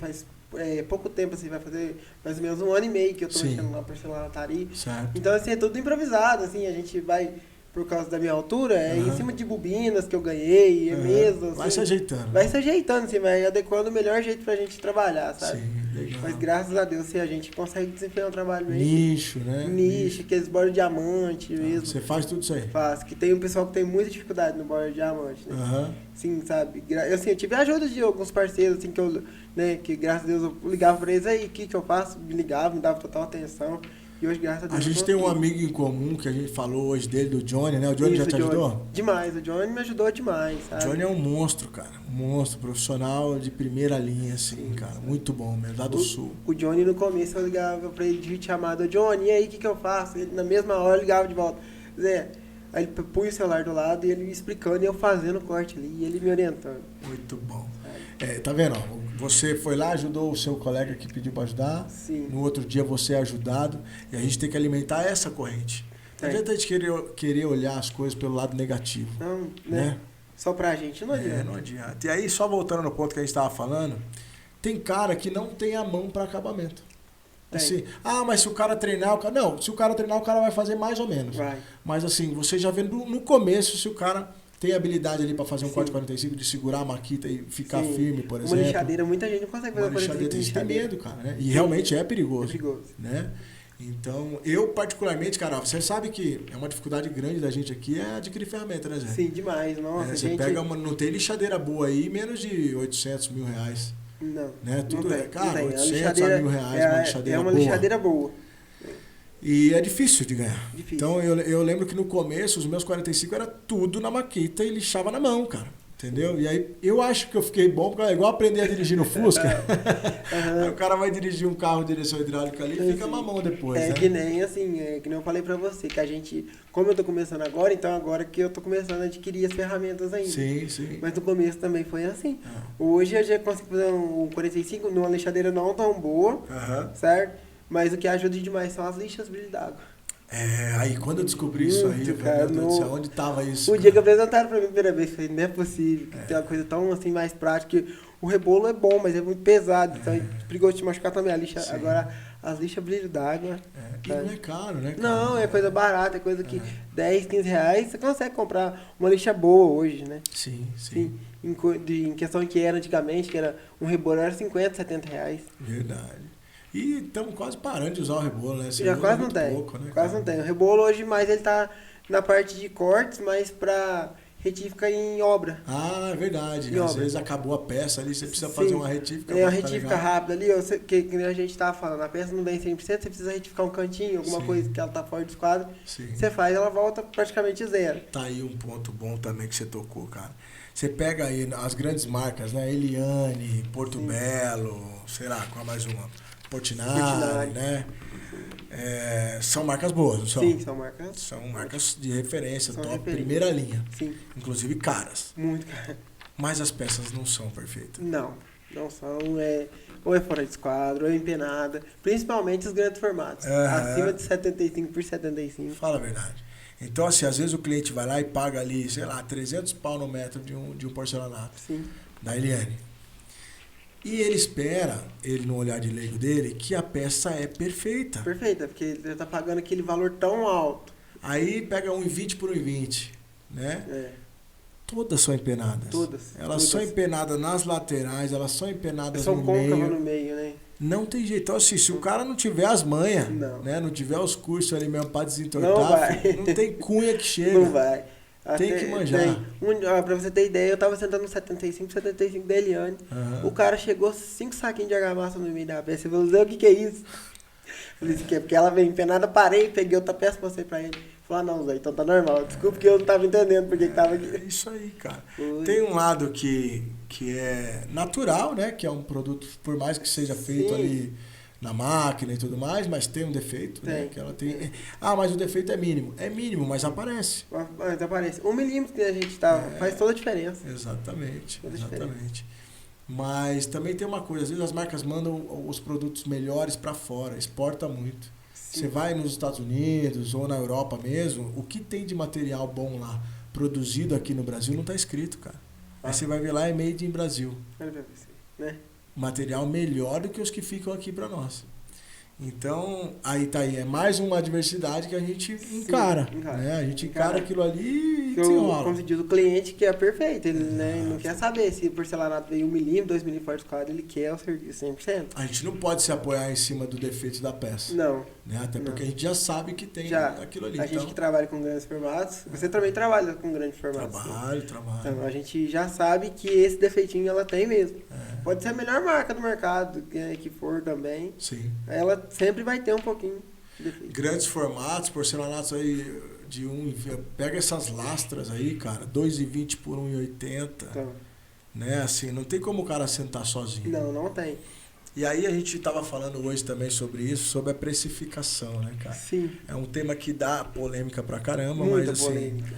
pouco tempo, assim, vai fazer mais ou menos 1 ano e meio que eu tô Sim. mexendo na porcelanaria. Certo. Então, assim, é tudo improvisado, assim, a gente vai, por causa da minha altura, em Aham. cima de bobinas que eu ganhei, Aham. mesa, assim. Vai se ajeitando. Vai se ajeitando, assim, vai adequando o melhor jeito pra gente trabalhar, sabe? Sim, legal. Mas graças a Deus, assim, a gente consegue desempenhar um trabalho bem... Nicho, né? Nicho, aqueles bordo de diamante mesmo. Você faz tudo isso aí. Faz, que tem um pessoal que tem muita dificuldade no bordo de diamante, né? Aham. Sim, sabe? Assim, eu tive a ajuda de alguns parceiros, assim, que eu, né, que graças a Deus eu ligava pra eles aí, o que eu faço? Me ligava, me dava total atenção. E hoje, graças a Deus, A gente eu tem um consigo. amigo em comum que a gente falou hoje dele, do Johnny, né? O Johnny Isso, já te ajudou? Demais, o Johnny me ajudou demais, O sabe? Johnny é um monstro, cara. Um monstro, profissional de primeira linha, assim, cara. Muito bom mesmo, lá do Sul. O Johnny, no começo, eu ligava pra ele de vídeo chamado, Johnny, e aí, o que eu faço? Ele, na mesma hora, ligava de volta. Zé, aí ele punha o celular do lado e ele me explicando e eu fazendo o corte ali, e ele me orientando. Muito bom. Tá vendo? Ó, você foi lá, ajudou o seu colega que pediu pra ajudar. Sim. No outro dia você é ajudado. E a gente tem que alimentar essa corrente. Não É. adianta a gente querer olhar as coisas pelo lado negativo. Não, né? Né? Só pra gente não adianta. Não adianta. E aí, só voltando no ponto que a gente estava falando, tem cara que não tem a mão para acabamento. Tem. Assim, mas se o cara treinar, o cara... Não, se o cara treinar, o cara vai fazer mais ou menos. Vai. Mas assim, você já vê no começo se o cara tem habilidade ali para fazer um Sim. corte 45, de segurar a maquita e ficar Sim. firme, por Uma exemplo. lixadeira, muita gente não consegue fazer Uma lixadeira, tem gente que tem medo, cara, né? E realmente é perigoso. É perigoso. Né? Então, eu particularmente, cara, você sabe que é uma dificuldade grande da gente aqui é adquirir ferramenta, né, Zé? Sim, demais. Nossa, Você gente... pega não tem lixadeira boa aí, menos de 800 mil reais. Não, Né? Tudo não tem, cara, não tem. 800 a mil reais, uma lixadeira é uma boa. lixadeira boa. E é difícil de ganhar. Difícil. Então eu lembro que no começo, os meus 45 era tudo na maquita e lixava na mão, cara. Entendeu? E aí eu acho que eu fiquei bom, porque é igual aprender a dirigir no Fusca. Aí o cara vai dirigir um carro de direção hidráulica ali e fica mamão depois, né? Que nem assim, que nem eu falei pra você, que a gente, como eu tô começando agora, então agora que eu tô começando a adquirir as ferramentas ainda. Sim, sim. Mas no começo também foi assim. Hoje eu já consigo fazer um 45 numa lixadeira não tão boa, Aham. certo? Mas o que ajuda demais são as lixas brilho d'água. Aí quando eu descobri isso aí, Muito, eu falei, cara, meu Deus do céu, não- onde tava isso? O dia que apresentaram pra mim a primeira vez, eu falei, não é possível, que tem uma coisa tão assim mais prática. O rebolo é bom, mas é muito pesado, então é perigoso te machucar também a lixa. Sim. Agora, as lixas brilho d'água. E não é caro, né, cara? Não, é coisa barata, é coisa que 10, 15 reais você consegue comprar uma lixa boa hoje, né? Sim, Sim. Em questão que era antigamente, que era um rebolo era 50, 70 reais. Verdade. E estamos quase parando de usar o rebolo, né? Esse Já rebolo quase é não muito tem. pouco, né, Quase cara? não tem. O rebolo hoje mais ele tá na parte de cortes, mas pra retífica em obra. Ah, é verdade. E Às obra? vezes acabou a peça ali, você precisa Sim. fazer uma retífica. É uma tá retífica ligado? rápida ali, que a gente tava falando, a peça não vem 100%, você precisa retificar um cantinho, alguma Sim. coisa que ela tá fora do esquadro. Sim. Você faz, ela volta praticamente zero. Tá aí um ponto bom também que você tocou, cara. Você pega aí as grandes marcas, né? Eliane, Porto Belo, sei lá, qual mais uma? Portinari, Portinari. né? São marcas boas, não são? Sim, são marcas. São marcas de referência, São top, referência. primeira linha. Sim, Inclusive caras. muito, cara. Mas as peças não são perfeitas. Não são, ou é fora de esquadro, ou é empenada, principalmente os grandes formatos, Aham. acima de 75 por 75. Fala a verdade. Então, assim, às vezes o cliente vai lá e paga ali, sei lá, 300 pau no metro de um porcelanato Sim, da Eliane. E ele espera, ele no olhar de leigo dele, que a peça é perfeita. perfeita, porque ele tá pagando aquele valor tão alto. Aí pega 1,20 por 1,20, né? É, Todas são empenadas. Todas, Elas todas. são empenadas nas laterais, elas são empenadas são no côncavas meio. no meio, né? Não tem jeito. Então, assim, se o cara não tiver as manhas, Não. né? Não tiver os cursos ali mesmo pra Não desentortar, vai. filho, não tem cunha que chega. Não vai. Tem que manjar. Pra você ter ideia, eu tava sentando no 75 da Eliane. Aham. O cara chegou 5 saquinhos de argamassa no meio da peça. Eu falei, Zé, o que é isso? Eu falei, isso aqui é porque ela veio empenada, parei, peguei outra peça, mostrei pra ele. Falei, não, Zé, então tá normal. Desculpa que eu não tava entendendo porque que tava É aqui. isso aí, cara. Foi. Tem um lado que é natural, né? Que é um produto, por mais que seja feito Sim. ali na máquina e tudo mais, mas tem um defeito, né? Tem. Que ela tem. Mas o defeito é mínimo. É mínimo, mas aparece. Mas aparece. 1 milímetro que a gente tá, faz toda a diferença. Exatamente, Toda exatamente. Mas também tem uma coisa, às vezes as marcas mandam os produtos melhores para fora, exporta muito. Sim. Você vai nos Estados Unidos ou na Europa mesmo, o que tem de material bom lá, produzido aqui no Brasil, não tá escrito, cara. Aí você vai ver lá, é made in Brasil. Olha pra você, né? material melhor do que os que ficam aqui para nós. Então, aí tá aí, é mais uma adversidade que a gente encara, né? A gente encara aquilo ali e desenrola. Como se diz, o cliente quer perfeito, ele, né, não quer saber se o porcelanato veio 1 milímetro, 2 milímetros fora do quadro, ele quer o serviço 100%. A gente não pode se apoiar em cima do defeito da peça. Não. Né? Até porque a gente já sabe que tem aquilo ali. A gente que trabalha com grandes formatos, você também trabalha com grandes formatos. Trabalho. Então, a gente já sabe que esse defeitinho ela tem mesmo. Pode ser a melhor marca do mercado, que for também. Sim. Ela sempre vai ter um pouquinho de defeito. Grandes formatos, porcelanatos aí de pega essas lastras aí, cara, 2,20 por 1,80. Então, né? Assim, não tem como o cara sentar sozinho. não tem. E aí a gente estava falando hoje também sobre isso, sobre a precificação, né, cara? Sim. É um tema que dá polêmica pra caramba, Muita mas assim, polêmica.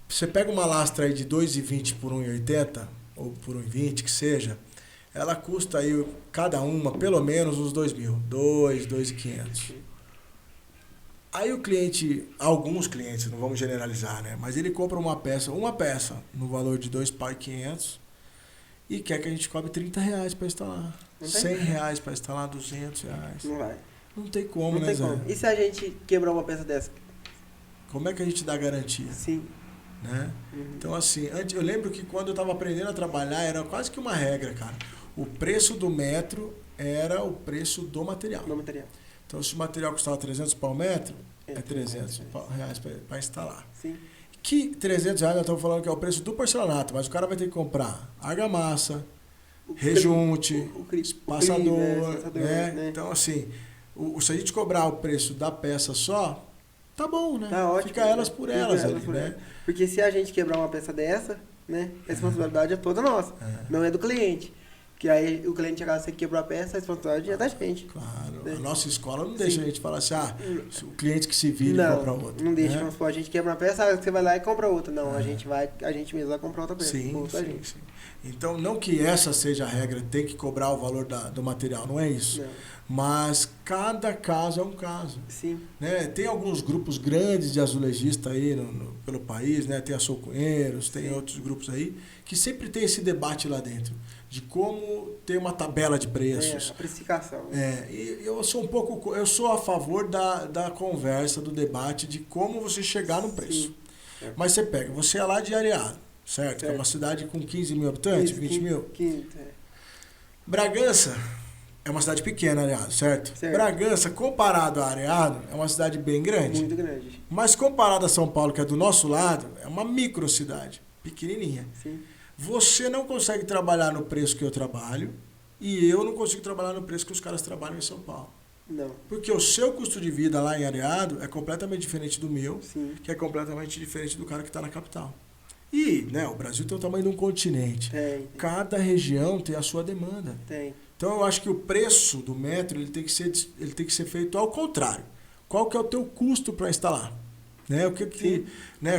você pega uma lastra aí de 2,20 por 1,80, ou por 1,20 que seja, ela custa aí, cada uma, pelo menos uns 2.000, 2.500. Aí o cliente, alguns clientes, não vamos generalizar, né? Mas ele compra uma peça no valor de 2.500 e quer que a gente cobre R$30 para instalar, R$100 para instalar, R$200. Não vai. Não tem como, Não né, tem Zé? como. E se a gente quebrar uma peça dessa? Como é que a gente dá garantia? Sim. Né? Então, assim, eu lembro que quando eu estava aprendendo a trabalhar, era quase que uma regra, cara. O preço do metro era o preço do material. No material. Então, se o material custava 300 pau metro, é R$300 para instalar. Sim. Que R$300 nós estamos falando que é o preço do porcelanato, mas o cara vai ter que comprar argamassa, rejunte, passador, né? Então, assim, se a gente cobrar o preço da peça só, tá bom, né? Tá ótimo. Fica elas por elas ali, né? Porque se a gente quebrar uma peça dessa, né, a responsabilidade é toda nossa, não é do cliente. Que aí o cliente chegar, você quebrou a peça, a responsabilidade é da gente. Claro. Né? A nossa escola não deixa a gente falar assim, o cliente que se vira e compra outra. Não deixa, né? vamos supor, a gente quebra uma peça, você vai lá e compra outra. Não, a gente mesmo vai comprar outra peça. Sim. Então, não que essa seja a regra, tem que cobrar o valor do material, não é isso. Não. Mas cada caso é um caso. Sim. Né? Tem alguns grupos grandes de azulejistas aí pelo país, né? Tem a Solcunheiros, tem outros grupos aí, que sempre tem esse debate lá dentro, de como ter uma tabela de preços. A precificação. E eu sou a favor da conversa, do debate, de como você chegar no preço. Mas você é lá de Areado, certo? Que é uma cidade com 15 mil habitantes, 20 mil. 15, Bragança é uma cidade pequena, Areado, certo? Bragança, comparado a Areado, é uma cidade bem grande. Muito grande. Mas comparado a São Paulo, que é do nosso lado, é uma microcidade, pequenininha. Sim. Você não consegue trabalhar no preço que eu trabalho e eu não consigo trabalhar no preço que os caras trabalham em São Paulo. Não. Porque o seu custo de vida lá em Areado é completamente diferente do meu, Sim. que é completamente diferente do cara que está na capital. E, né, o Brasil tem o tamanho de um continente. Tem. Cada região tem a sua demanda. Tem. Então eu acho que o preço do metro ele tem que ser feito ao contrário. Qual que é o teu custo para instalar? Né?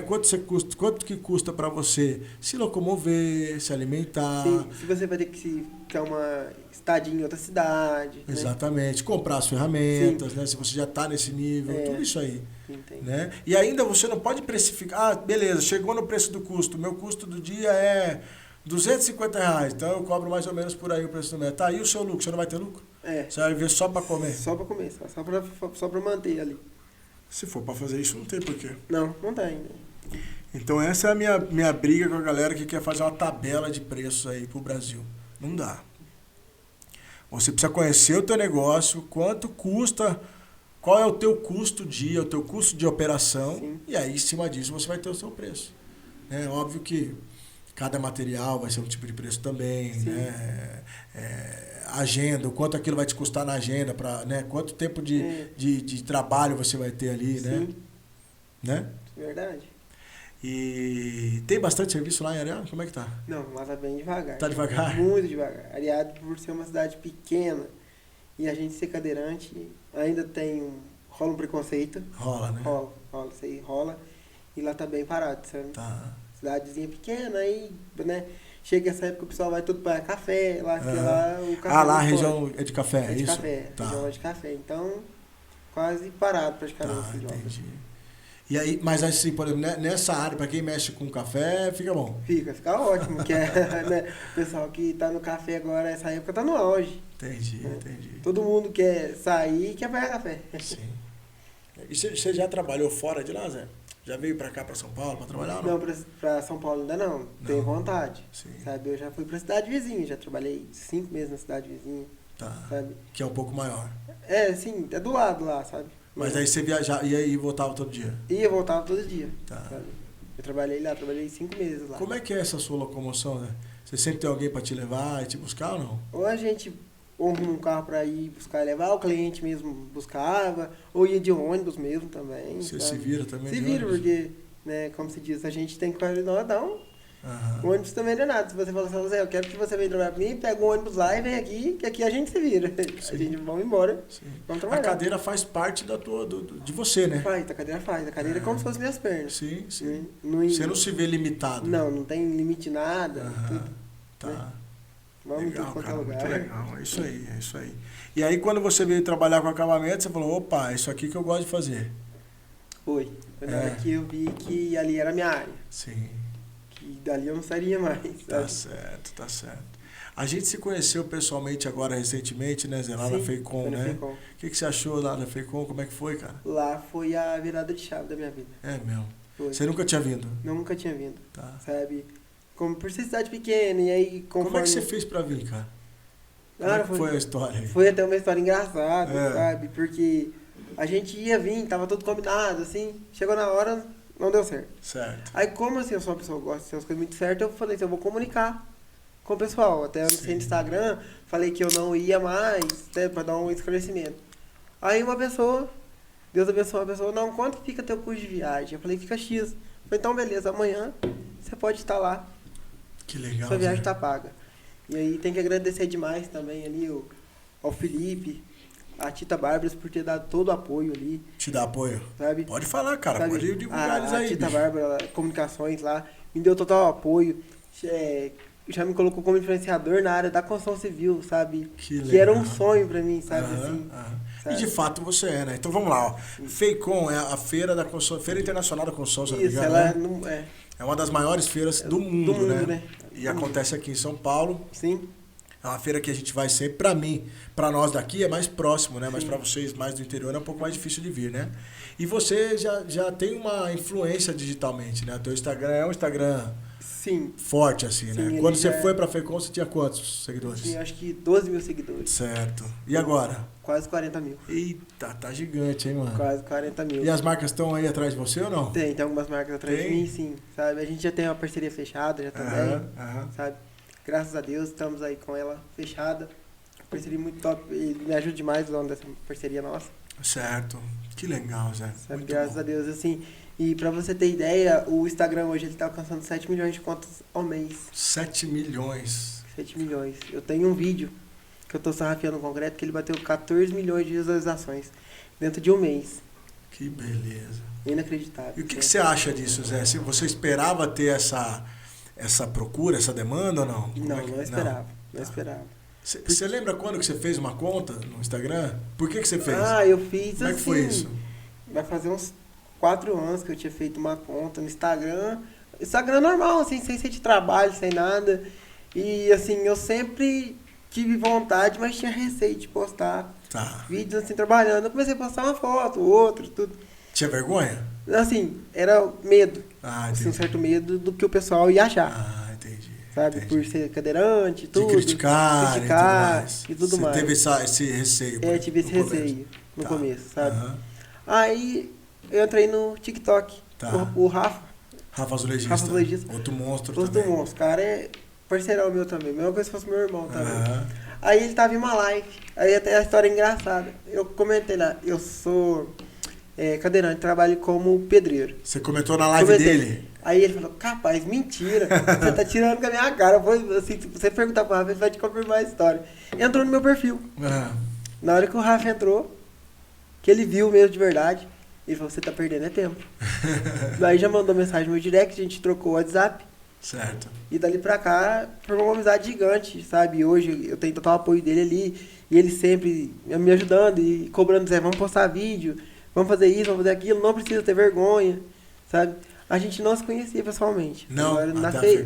Quanto que custa para você se locomover, se alimentar? Sim. Se você vai ter que ter uma estadia em outra cidade. Exatamente. Né? Comprar as ferramentas, né? Se você já está nesse nível, tudo isso aí. Né? E ainda você não pode precificar. Beleza, chegou no preço do custo. Meu custo do dia é R$250, então eu cobro mais ou menos por aí o preço do metro. Tá, e o seu lucro? Você não vai ter lucro? Você vai ver só para comer? Só para comer, só para manter ali. Se for para fazer isso, não tem porquê. Não tem. Então essa é a minha briga com a galera que quer fazer uma tabela de preços aí pro Brasil. Não dá. Você precisa conhecer o teu negócio, quanto custa, qual é o teu custo dia, o teu custo de operação. Sim. E aí, em cima disso, você vai ter o seu preço. É óbvio que cada material vai ser um tipo de preço também, né? Agenda, o quanto aquilo vai te custar na agenda, né? Quanto tempo de trabalho você vai ter ali, né? Verdade. E tem bastante serviço lá em Areado? Como é que tá? Não, mas tá bem devagar. Tá devagar? Muito devagar. Areado, por ser uma cidade pequena e a gente ser cadeirante, ainda rola um preconceito. Rola, né? Rola, isso aí rola. E lá tá bem parado, sabe? Tá. Cidadezinha pequena, aí, né? Chega essa época o pessoal vai tudo para café, lá, que lá o café. Lá a região é de café, é de isso? Café, tá. região é de café. Então, quase parado praticamente. Tá, entendi. E aí, mas assim, por exemplo, nessa área, pra quem mexe com café, fica bom. Fica ótimo, que né, o pessoal que tá no café agora, essa época tá no auge. Entendi. Todo mundo quer sair e quer pegar café. Sim. E você já trabalhou fora de lá, Zé? Já veio pra cá, pra São Paulo, pra trabalhar ou não? Não, pra São Paulo ainda não. Tenho vontade. Sim. Sabe, eu já fui pra cidade vizinha, já trabalhei 5 meses na cidade vizinha. Tá. Sabe? Que é um pouco maior. Sim, é do lado lá, sabe? Mas aí você viajava, ia e voltava todo dia? Ia, voltava todo dia. Tá. Sabe? Eu trabalhei lá, trabalhei 5 meses lá. Como é que é essa sua locomoção, né? Você sempre tem alguém pra te levar e te buscar ou não? Ou a gente arruma um carro pra ir buscar e levar, o cliente mesmo buscava, ou ia de ônibus mesmo também. Você sabe? se vira também? Se de vira, ônibus? porque, né, como se diz, a gente tem que fazer nós. Aham. O ônibus também não é nada. Se você falar assim, Zé, eu quero que você venha trabalhar comigo, pega o ônibus lá e vem aqui, que aqui a gente se vira. A gente vai embora, Sim. vamos A trabalhar. cadeira faz parte de você, né? Faz, a cadeira faz. A cadeira é como se fosse minhas pernas. Sim. Não, Você não se vê limitado. não tem limite nada. Aham. Tudo. Tá. Vamos em tudo Legal, quanto é cara, lugar. muito legal. É isso aí. E aí, quando você veio trabalhar com acabamento, você falou, opa, é isso aqui que eu gosto de fazer. Foi na hora que eu vi que ali era a minha área. Sim. Que dali eu não sairia mais. Tá Sabe? certo. A gente se conheceu pessoalmente agora, recentemente, né, Zé? Lá na Sim, Feicom, foi na né? Feicom. O que você achou lá na Feicom? Como é que foi, cara? Lá foi a virada de chave da minha vida. É mesmo. Foi. Você nunca tinha vindo? Nunca tinha vindo, Tá. sabe? Como por ser cidade pequena, e aí conforme... Como é que você fez pra vir, cara? Cara, Como é que foi a história aí? Foi até uma história engraçada, É. sabe? Porque a gente ia vir, tava tudo combinado, assim, chegou na hora, não deu certo. Certo. Aí como assim, eu sou uma pessoa que gosta de ter as coisas muito certas, eu falei assim, eu vou comunicar com o pessoal. Até no Instagram, falei que eu não ia mais, né, pra dar um esclarecimento. Aí uma pessoa, Deus abençoe uma pessoa, não, quanto fica teu custo de viagem? Eu falei, fica X. Eu falei, então beleza, amanhã você pode estar lá, Que legal. sua viagem Zé. tá paga. E aí tem que agradecer demais também ali ao Felipe, a Tita Bárbara por ter dado todo o apoio ali, Te dá apoio? sabe? Pode falar, cara. Sabe, Pode divulgar eles a aí, Tita bicho. Bárbara, comunicações lá, me deu total apoio. Já me colocou como influenciador na área da construção civil, sabe? Que era um legal. sonho pra mim, sabe? Aham, Assim, aham. sabe? E de fato você é, né? Então vamos lá, ó. Feicom é a feira da construção, Feira Internacional da Construção, se não me Isso, engano, ela né? não é. É uma das maiores feiras do mundo, né? E Do acontece aqui em São Paulo. Sim, É uma feira que a gente vai sempre, pra mim, pra nós daqui é mais próximo, né? Mas Sim. pra vocês mais do interior é um pouco mais difícil de vir, né? E você já tem uma influência digitalmente, né? O teu Instagram é um Instagram sim. forte, assim, Sim, né? ele Quando você já é- foi pra Feicom, você tinha quantos seguidores? Tinha acho que 12 mil seguidores. Certo. E agora? Quase 40 mil. Eita, tá gigante, hein, mano? Quase 40 mil. E as marcas estão aí atrás de você ou não? Tem algumas marcas atrás Tem? de mim, sim. Sabe? A gente já tem uma parceria fechada já também. Aham. Sabe? Graças a Deus estamos aí com ela fechada. Parceria muito top. Ele me ajuda demais o dono dessa parceria nossa. Certo. Que legal, Zé. Sabe? Muito Graças bom. a Deus, assim. E pra você ter ideia, o Instagram hoje ele tá alcançando 7 milhões de contas ao mês. 7 milhões. 7 milhões. Eu tenho um vídeo que eu tô sarrafiando no concreto que ele bateu 14 milhões de visualizações dentro de um mês. Que beleza. Inacreditável. E o que você acha disso, Zé? Você esperava ter essa procura, essa demanda ou não? Como Não, é que- não esperava. Não Tá. esperava. Você lembra quando que você fez uma conta no Instagram? Por que você fez? Ah, eu fiz Como é assim. que foi isso? Vai fazer uns 4 anos que eu tinha feito uma conta no Instagram. Instagram normal, assim, sem ser de trabalho, sem nada. E assim, eu sempre tive vontade, mas tinha receio de postar Tá. vídeos assim, trabalhando. Eu comecei a postar uma foto, outra, tudo. Tinha vergonha? Assim, era medo. Ah, Assim, um entendi. certo medo do que o pessoal ia achar. Ah, entendi. Sabe? Entendi. Por ser cadeirante, tudo. De criticar e tudo Você mais. teve esse receio? Tive esse no começo? receio no Tá. começo, sabe? Aham. Aí eu entrei no TikTok. Tá. O Rafa, Rafa Azulejista. Rafa Azulejista. Outro monstro outro também. monstro. O cara é parceirão meu também. Mesma coisa se fosse meu irmão também. Aham. Aí ele tava em uma live. Aí até a história é engraçada. Eu comentei lá, eu sou cadeirante, trabalho como pedreiro. Você comentou na live Comentei. dele? Aí ele falou, capaz, mentira. Você tá tirando com a minha cara. Foi, assim, se você perguntar pro Rafa, ele vai te confirmar a história. Entrou no meu perfil. Ah, Na hora que o Rafa entrou, que ele viu mesmo de verdade, ele falou, você tá perdendo tempo. Daí já mandou mensagem no meu direct, a gente trocou o WhatsApp. certo. E dali pra cá, formou uma amizade gigante, sabe? Hoje eu tenho total apoio dele ali. E ele sempre me ajudando e cobrando, Zé, vamos postar vídeo. vamos fazer isso, vamos fazer aquilo, não precisa ter vergonha, sabe? A gente não se conhecia pessoalmente. Não, agora,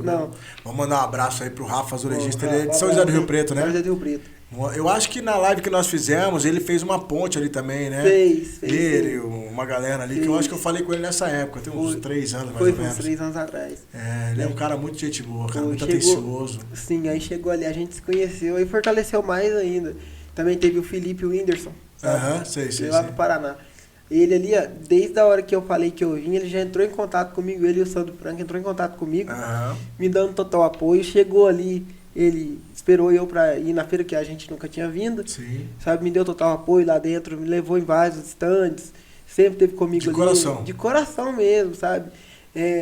não. Vamos mandar um abraço aí pro Rafa Azulejista, ele é de São José do Rio Preto, né? São José do Rio Preto. Eu acho que na live que nós fizemos, ele fez uma ponte ali também, né? Fez. Ele, uma galera ali, que eu acho que eu falei com ele nessa época, tem uns 3 anos mais ou menos. Foi uns 3 anos atrás. Ele é um cara muito gente boa, cara, muito atencioso. Sim, aí chegou ali, a gente se conheceu e fortaleceu mais ainda. Também teve o Felipe Whindersson, sabe? Sei. Lá do Paraná. Ele ali, desde a hora que eu falei que eu vim, ele já entrou em contato comigo, ele e o Sandro Franco entrou em contato comigo, me dando total apoio, chegou ali, ele esperou eu pra ir na feira que a gente nunca tinha vindo, sabe, me deu total apoio lá dentro, me levou em vários stands, sempre teve comigo de ali. Coração. De coração mesmo, sabe?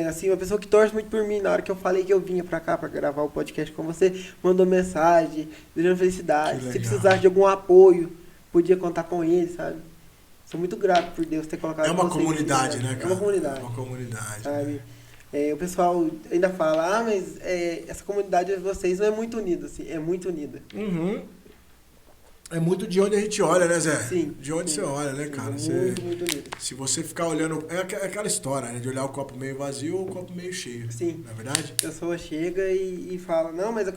Assim, uma pessoa que torce muito por mim, na hora que eu falei que eu vinha pra cá pra gravar o podcast com você, mandou mensagem, desejando felicidade, se precisasse de algum apoio, podia contar com ele, sabe? Sou muito grato por Deus ter colocado. É uma comunidade, né, cara? É uma comunidade. É uma comunidade. Sabe? O pessoal ainda fala, mas essa comunidade de vocês não é muito unida, assim, é muito unida. É muito de onde a gente olha, né, Zé? Sim. De onde você olha, né, cara? Muito unida. Se você ficar olhando... É aquela história, né? De olhar o copo meio vazio ou o copo meio cheio. Sim. Não é verdade? A pessoa chega e fala, não, mas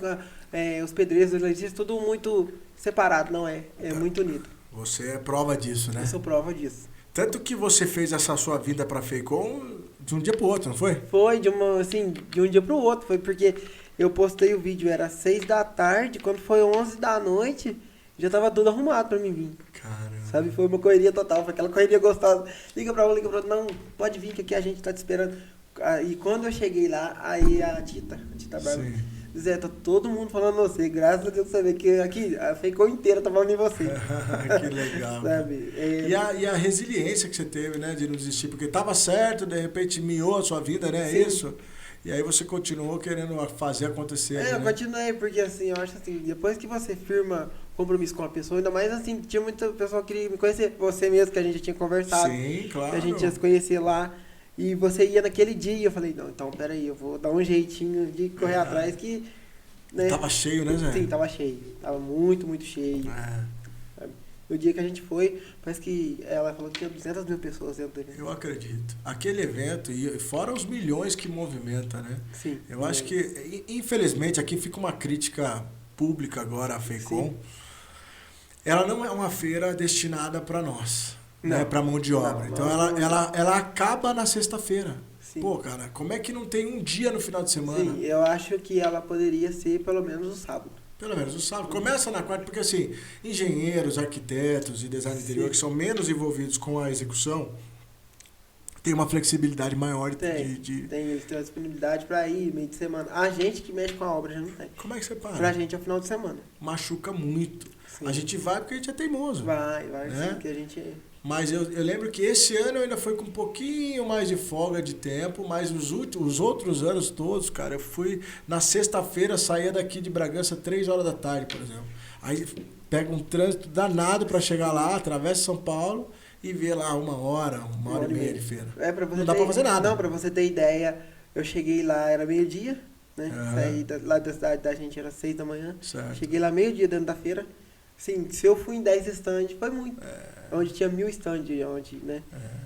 os pedreiros, os legistas, tudo muito separado. Não é. É muito unido. Você é prova disso, né? Eu sou prova disso. Tanto que você fez essa sua vida pra Feicom de um dia pro outro, não foi? Foi, de um dia pro outro. Foi porque eu postei o vídeo, era 6 da tarde, quando foi 11 da noite, já tava tudo arrumado pra mim vir. Caramba. Sabe, foi uma correria total, foi aquela correria gostosa. Liga pra outro, não, pode vir que aqui a gente tá te esperando. E quando eu cheguei lá, aí a Tita Bárbara, Zé, tá todo mundo falando em você, graças a Deus você vê que aqui a Feicom inteira tá falando em você. Que legal. Sabe? E a resiliência que você teve, né, de não desistir, porque tava certo, de repente miou a sua vida, né, Sim. isso? E aí você continuou querendo fazer acontecer. Eu né? continuei, porque assim, eu acho assim, depois que você firma compromisso com a pessoa, ainda mais assim, tinha muita pessoa que queria me conhecer, você mesmo, que a gente já tinha conversado. Sim, claro. Que a gente ia se conhecer lá. E você ia naquele dia, eu falei, não, então peraí, eu vou dar um jeitinho de correr atrás que... Né? Tava cheio, né, Zé? Sim, tava cheio. Tava muito, muito cheio. No dia que a gente foi, parece que ela falou que tinha 200 mil pessoas dentro dele. Eu acredito. Aquele evento, e fora os milhões que movimenta, né? Sim. Eu acho que, infelizmente, aqui fica uma crítica pública agora à Feicom. Ela não é uma feira destinada para nós, né? Para mão de obra. Então ela acaba na sexta-feira. Sim. Pô, cara, como é que não tem um dia no final de semana? Sim, eu acho que ela poderia ser pelo menos o sábado. Pelo menos o sábado. Começa na quarta, porque assim, engenheiros, arquitetos e design interior que são menos envolvidos com a execução, tem uma flexibilidade maior Tem, eles têm a disponibilidade para ir meio de semana. A gente que mexe com a obra já não tem. Como é que você para? Pra gente é o final de semana. Machuca muito. Sim. A gente vai porque a gente é teimoso. Vai, né? sim, porque a gente... Mas eu lembro que esse ano eu ainda fui com um pouquinho mais de folga de tempo, mas os outros anos todos, cara, eu fui na sexta-feira, saía daqui de Bragança 3 horas da tarde, por exemplo. Aí pega um trânsito danado para chegar lá, atravessa São Paulo e vê lá uma hora e meia de feira. Não dá para fazer nada. Não, para você ter ideia, eu cheguei lá, era meio-dia, né? Saí lá da cidade da gente, era 6 da manhã. Certo. Cheguei lá meio-dia dentro da feira. Sim, se eu fui em 10 stands, foi muito. Onde tinha 1000 stands, onde, né?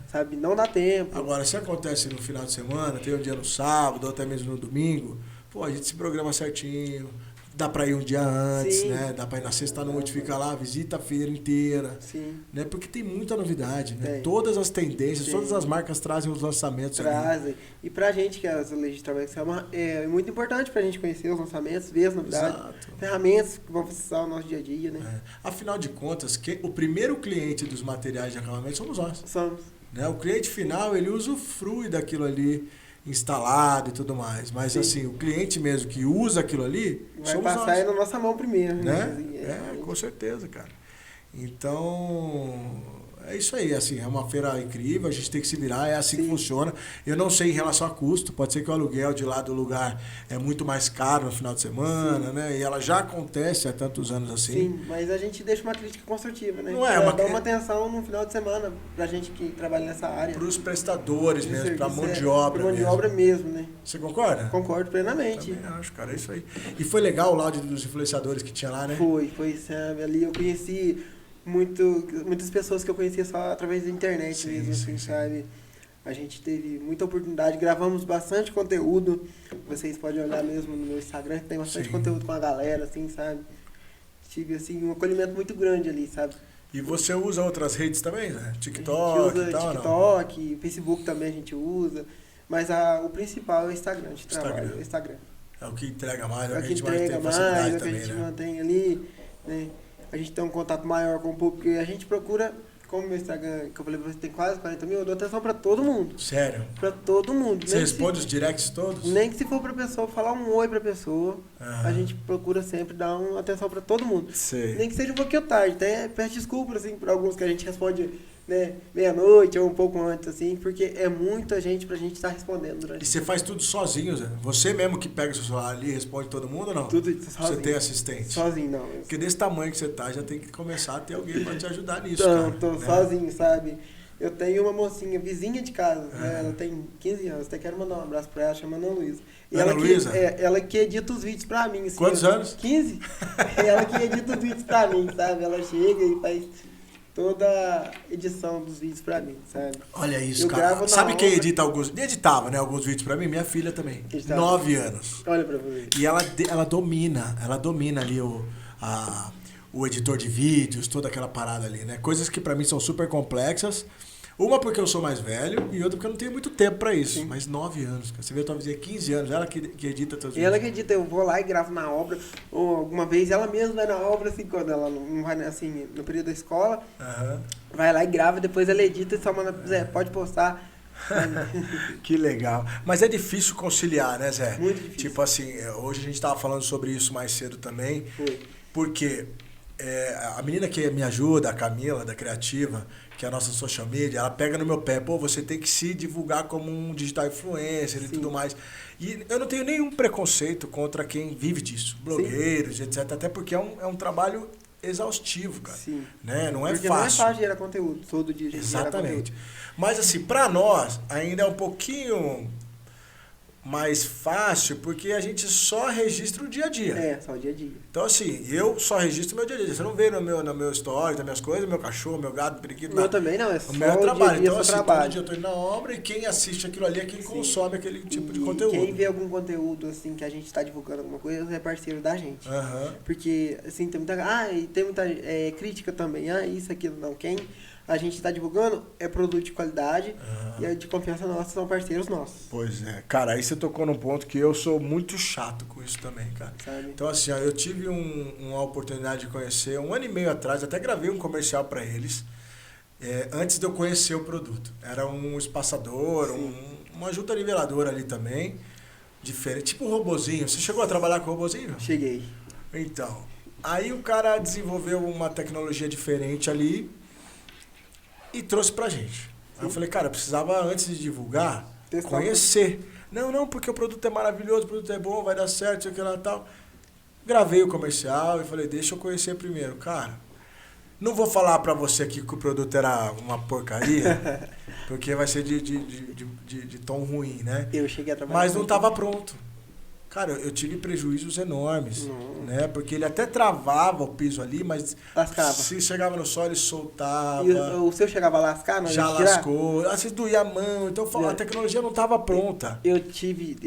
Sabe, não dá tempo. Agora, se acontece no final de semana, tem um dia no sábado, ou até mesmo no domingo, pô, a gente se programa certinho. Dá pra ir um dia antes, Sim. né? Dá pra ir na sexta-noite, fica lá, visita a feira inteira. Sim. Né? Porque tem muita novidade, né? Tem. Todas as tendências, Tem. todas as marcas trazem os lançamentos ali. Trazem. E pra gente, que é as leis de trabalho, é muito importante pra gente conhecer os lançamentos, ver as novidades, Exato. ferramentas que vão facilitar o nosso dia a dia, né? Afinal de contas, o primeiro cliente dos materiais de acabamento somos nós. Somos. Né? O cliente final, ele usufrui daquilo ali instalado e tudo mais. Mas Sim. assim, o cliente mesmo que usa aquilo ali, Vai somos passar nós. aí na nossa mão primeiro, Né? Assim, Com certeza, cara. Então, é isso aí, assim, é uma feira incrível, a gente tem que se virar, é assim que funciona. Eu não sei em relação a custo, pode ser que o aluguel de lá do lugar é muito mais caro no final de semana, né? E ela já acontece há tantos anos assim. Sim, mas a gente deixa uma crítica construtiva, né? Não é Pra uma dar uma atenção no final de semana pra gente que trabalha nessa área. Para os prestadores De mesmo, para a serviço, mão de obra pra mão mesmo. de obra mesmo, né? Você concorda? Concordo plenamente. Também acho, cara, é isso aí. E foi legal o laudo dos influenciadores que tinha lá, né? Foi, sabe? Ali eu conheci muitas pessoas que eu conhecia só através da internet Sim, mesmo, assim, sim. sabe? A gente teve muita oportunidade, gravamos bastante conteúdo. Vocês podem olhar mesmo no meu Instagram, que tem bastante Sim. conteúdo com a galera, assim, sabe? Tive, assim, um acolhimento muito grande ali, sabe? E você usa outras redes também, né? A gente TikTok usa e tal, não? TikTok, Facebook também a gente usa. Mas o principal é o Instagram de trabalho, Instagram. é o Instagram. É o que entrega mais, é É o o que a que gente mais entrega tem mais, facilidade é o que a também, gente né? mantém ali, né? A gente tem um contato maior com o público, e a gente procura, como o meu Instagram, que eu falei pra você, tem quase 40 mil, eu dou atenção pra todo mundo. Sério? Pra todo mundo. Você responde os directs todos? Nem que se for pra pessoa, falar um oi pra pessoa, Aham. a gente procura sempre dar uma atenção pra todo mundo. Sei. Nem que seja um pouquinho tarde, até peço desculpas, assim, por alguns que a gente responde, né, meia-noite ou um pouco antes, assim, porque é muita gente pra gente estar respondendo durante E você faz tudo sozinho, Zé? Você mesmo que pega o seu celular ali e responde todo mundo ou não? tudo isso sozinho. Você tem assistente? Sozinho, não. Porque desse tamanho que você tá, já tem que começar a ter alguém pra te ajudar nisso, Tô cara. né? sozinho, sabe? Eu tenho uma mocinha, vizinha de casa, né? Aham. Ela tem 15 anos, até quero mandar um abraço pra ela, chama Ana Luísa. E Ana ela Luísa? ela que edita os vídeos pra mim. Assim, Quantos anos? 15. Ela que edita os vídeos pra mim, sabe? Ela chega e faz toda a edição dos vídeos pra mim, sabe? Olha isso, Eu cara. gravo na Sabe quem hora. edita alguns... Editava, né? Alguns vídeos pra mim? Minha filha também. Editava. 9 anos. Olha pra você. E ela domina ali o editor de vídeos, toda aquela parada ali, né? Coisas que pra mim são super complexas. Uma porque eu sou mais velho e outra porque eu não tenho muito tempo pra isso. Sim. Mas 9 anos, cara. Você vê, eu tô dizendo 15 anos, ela que edita teus E ela vídeos. que edita, eu vou lá e gravo na obra, ou alguma vez ela mesma vai na obra, assim, quando ela não vai, assim, no período da escola, Aham. vai lá e grava, depois ela edita e só manda, Zé, pode postar. Que legal. Mas é difícil conciliar, né, Zé? Muito difícil. Tipo assim, hoje a gente tava falando sobre isso mais cedo também. Foi. Porque a menina que me ajuda, a Camila, da Criativa, que é a nossa social media, ela pega no meu pé, pô, você tem que se divulgar como um digital influencer e Sim. tudo mais. E eu não tenho nenhum preconceito contra quem vive disso, blogueiros, etc. Até porque é um trabalho exaustivo, cara. Sim. Né? Não é Porque fácil. não é fácil gerar conteúdo, todo dia a gente gera Exatamente. conteúdo. Mas assim, pra nós ainda é um pouquinho mais fácil porque a gente só registra o dia a dia. É, só o dia a dia. Então assim, eu só registro meu dia a dia. Você não vê no meu story, das minhas coisas, meu cachorro, meu gato, periquito, O meu nada. também não, é O só meu é o trabalho. dia a dia, Então só assim, todo trabalho. dia eu tô indo na obra e quem assiste aquilo ali é quem consome aquele tipo de E conteúdo. quem vê algum conteúdo, assim, que a gente tá divulgando alguma coisa, é parceiro da gente. Aham. Porque, assim, tem muita... e tem muita crítica também. Isso, aquilo, não. Quem a gente tá divulgando é produto de qualidade e é de confiança nossa, são parceiros nossos. Pois é. Cara, aí você tocou num ponto que eu sou muito chato com isso também, cara. Sabe? Então assim, ó, eu tive uma oportunidade de conhecer, 1 ano e meio atrás, até gravei um comercial pra eles, antes de eu conhecer o produto. Era um espaçador, uma junta niveladora ali também, diferente, tipo um robozinho. Você chegou a trabalhar com robozinho? Cheguei. Então, aí o cara desenvolveu uma tecnologia diferente ali e trouxe pra gente. Aí eu falei, cara, eu precisava, antes de divulgar, Testar conhecer. Não, porque o produto é maravilhoso, o produto é bom, vai dar certo, sei o que lá e tal. Gravei o comercial e falei, deixa eu conhecer primeiro. Cara, não vou falar pra você aqui que o produto era uma porcaria, porque vai ser de tom ruim, né? Eu cheguei a trabalhar. Mas não com- estava pronto. Cara, eu tive prejuízos enormes, né? Porque ele até travava o piso ali, mas Lascava. se chegava no sol ele soltava, E o seu chegava a lascar? Não, já ia tirar? lascou, às vezes doía a mão, então a tecnologia não estava pronta. Eu tive...